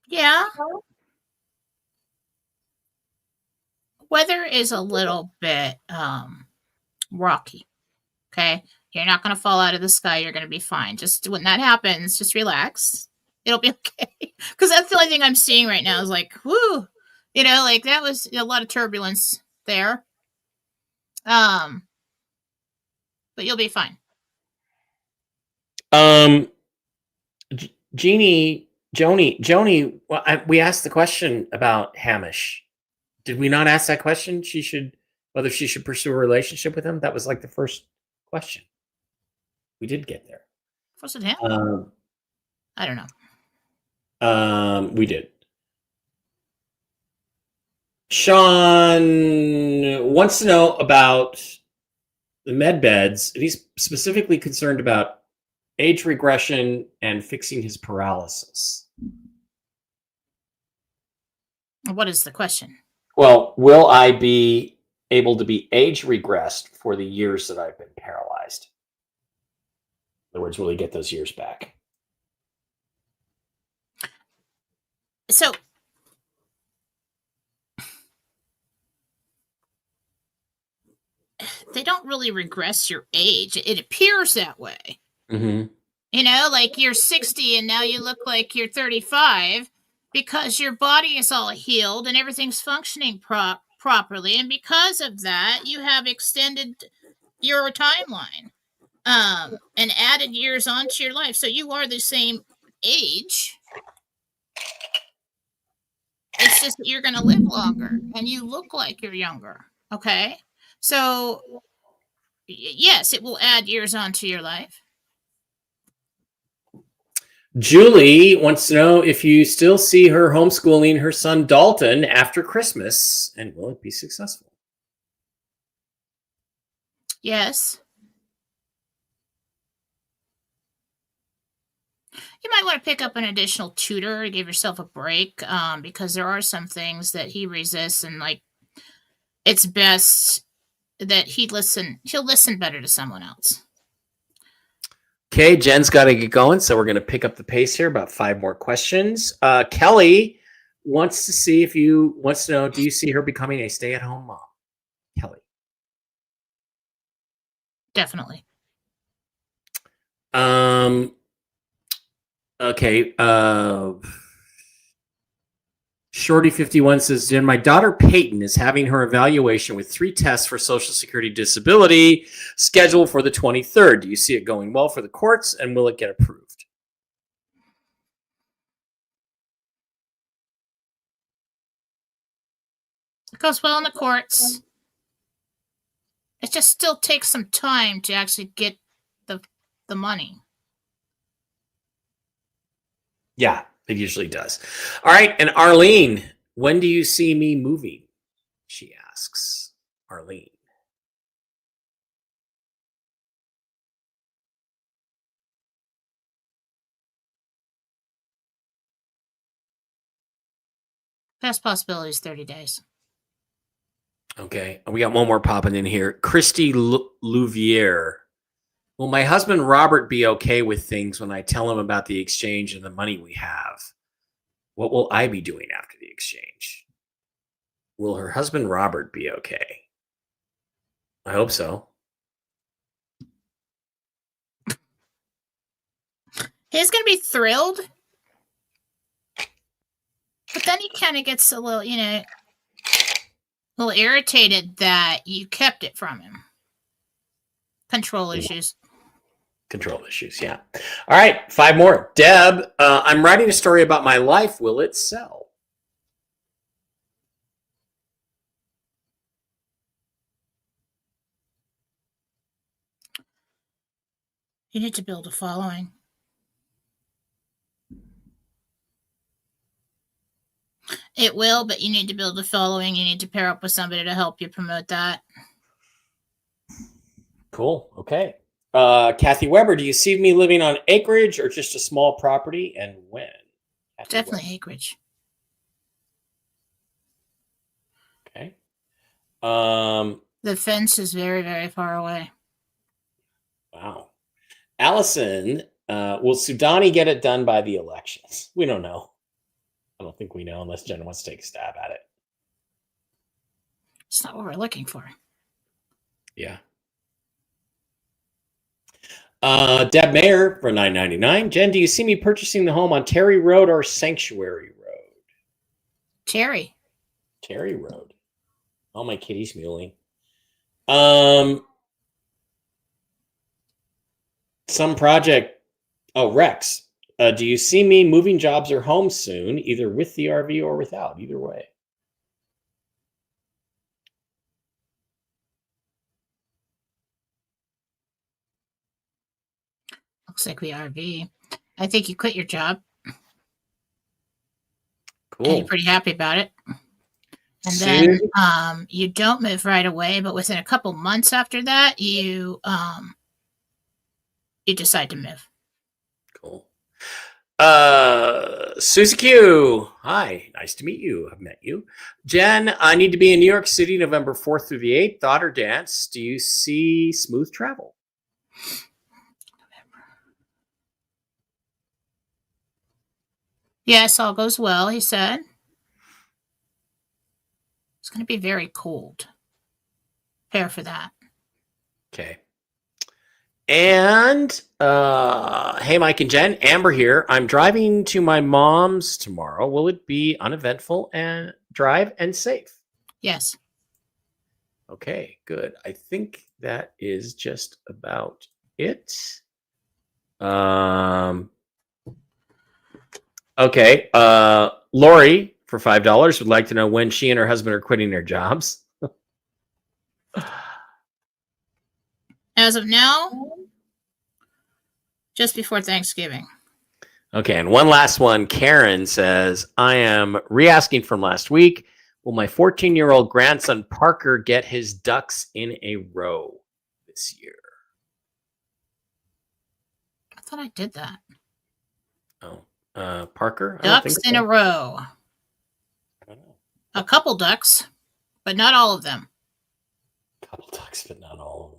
Yeah. Weather is a little bit rocky. Okay. You're not going to fall out of the sky. You're going to be fine. Just when that happens, just relax. It'll be okay. Because that's the only thing I'm seeing right now is like, whoo, like that was a lot of turbulence there. But you'll be fine. Jeannie Joni, well, we asked the question about Hamish. Did we not ask that question? Whether she should pursue a relationship with him. That was like the first question. We did get there. Was it him? I don't know. We did. Sean wants to know about the med beds. He's specifically concerned about age regression and fixing his paralysis. What is the question? Well, will I be able to be age regressed for the years that I've been paralyzed? In other words, will he get those years back? So they don't really regress your age. It appears that way. Mm-hmm. You know, like you're 60 and now you look like you're 35 because your body is all healed and everything's functioning properly. And because of that, you have extended your timeline and added years onto your life. So you are the same age. It's just that you're going to live longer and you look like you're younger. Okay. So, yes, it will add years onto your life. Julie wants to know if you still see her homeschooling her son Dalton after Christmas, and will it be successful? Yes. You might want to pick up an additional tutor to give yourself a break because there are some things that he resists, and like it's best that he'll listen better to someone else. Okay, Jen's got to get going, so we're going to pick up the pace here. About 5 more questions. Kelly wants to know, do you see her becoming a stay-at-home mom? Kelly. Definitely. Okay. Shorty51 says, Jen, my daughter Peyton is having her evaluation with 3 tests for Social Security disability scheduled for the 23rd. Do you see it going well for the courts, and will it get approved? It goes well in the courts. It just still takes some time to actually get the money. Yeah, it usually does. All right, and Arlene, when do you see me moving? She asks. Arlene. Best possibility is 30 days. Okay, we got one more popping in here. Christy Louvier. Will my husband Robert be okay with things when I tell him about the exchange and the money we have? What will I be doing after the exchange? Will her husband Robert be okay? I hope so. He's going to be thrilled. But then he kind of gets a little irritated that you kept it from him. Control issues. Control issues, yeah. All right, 5 more. Deb, I'm writing a story about my life. Will it sell? You need to build a following. It will, but you need to build a following. You need to pair up with somebody to help you promote that. Cool. Okay. Kathy Weber, do you see me living on acreage or just a small property, and when? Kathy Definitely Weber. acreage. Okay. The fence is very, very far away. Wow. Allison, will Sudani get it done by the elections? We don't know. I don't think we know unless Jen wants to take a stab at it. It's not what we're looking for. Yeah. Deb Mayer for $9.99. Jen, do you see me purchasing the home on Terry Road or Sanctuary Road? Terry. Terry Road. Oh, my kitty's mewling. Some project. Oh, Rex. Do you see me moving jobs or home soon, either with the RV or without? Either way. Looks like we RV. I think you quit your job. Cool. And you're pretty happy about it. And Susan? then you don't move right away, but within a couple months after that, you decide to move. Cool. Susie Q. Hi, nice to meet you. I've met you. Jen, I need to be in New York City November 4th through the 8th. Thought or dance. Do you see smooth travel? Yes, all goes well, he said. It's going to be very cold. Prepare for that. Okay. And hey, Mike and Jen, Amber here. I'm driving to my mom's tomorrow. Will it be uneventful and drive and safe? Yes. Okay, good. I think that is just about it. Okay. Lori for $5 would like to know when she and her husband are quitting their jobs. As of now, just before Thanksgiving. Okay, and one last one. Karen says, I am re-asking from last week. Will my 14-year-old grandson Parker get his ducks in a row this year? I thought I did that. Oh, Parker? Ducks in a row. I don't know. A couple ducks, but not all of them. A couple ducks, but not all of them.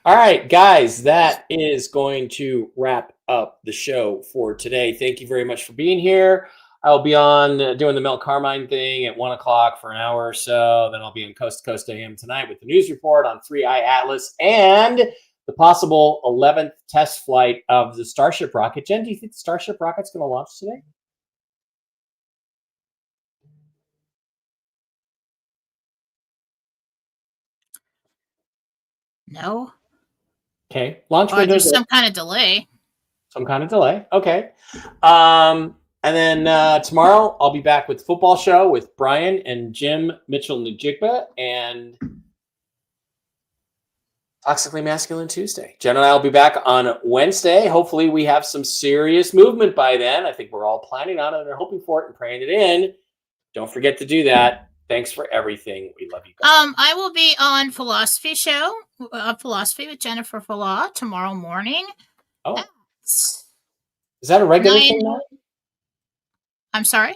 All right, guys, that is going to wrap up the show for today. Thank you very much for being here. I'll be on doing the Mel Carmine thing at 1 o'clock for an hour or so. Then I'll be in Coast to Coast AM tonight with the news report on 3i Atlas and the possible 11th test flight of the Starship rocket. Jen, do you think the Starship rocket's going to launch today? No. Okay, launch Or window. there's some kind of delay. Some kind of delay. Okay. And then tomorrow I'll be back with the football show with Brian and Jim Mitchell-Najigba and Toxically Masculine Tuesday. Jen and I will be back on Wednesday. Hopefully we have some serious movement by then. I think we're all planning on it and hoping for it and praying it in. Don't forget to do that. Thanks for everything. We love you guys. I will be on Philosophy Show, Philosophy with Jennifer Falah tomorrow morning. Oh. Is that a regular thing now? I'm sorry?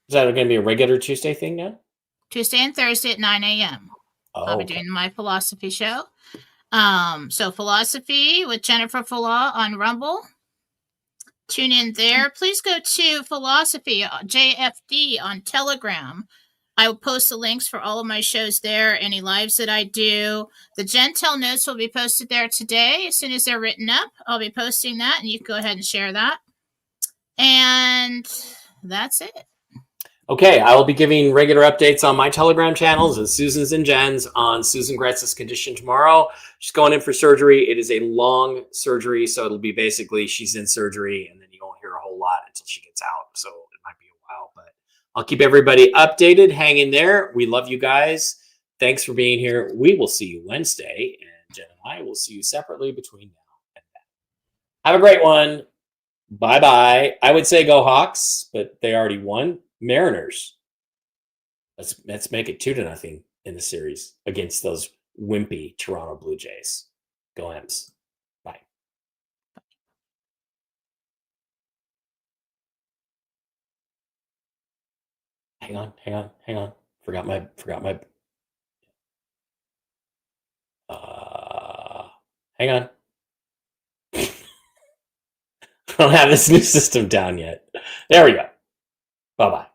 Is that going to be a regular Tuesday thing now? Tuesday and Thursday at 9 a.m. Oh, I'll be doing my Philosophy Show. So Philosophy with Jennifer Falah on Rumble. Tune in there. Please go to Philosophy JFD on Telegram. I will post the links for all of my shows there, any lives that I do. The Gentel notes will be posted there today. As soon as they're written up, I'll be posting that, and you can go ahead and share that. And that's it. Okay, I will be giving regular updates on my Telegram channels and Susan's and Jen's on Susan Gretz's condition tomorrow. She's going in for surgery. It is a long surgery, so it'll be basically she's in surgery, and then you won't hear a whole lot until she gets out. So it might be a while, but I'll keep everybody updated. Hang in there. We love you guys. Thanks for being here. We will see you Wednesday, and Jen and I will see you separately between now and then. Have a great one. Bye-bye. I would say go Hawks, but they already won. Mariners. Let's make it 2-0 in the series against those wimpy Toronto Blue Jays. Go M's. Bye. Hang on. Forgot my hang on. I don't have this new system down yet. There we go. Bye-bye.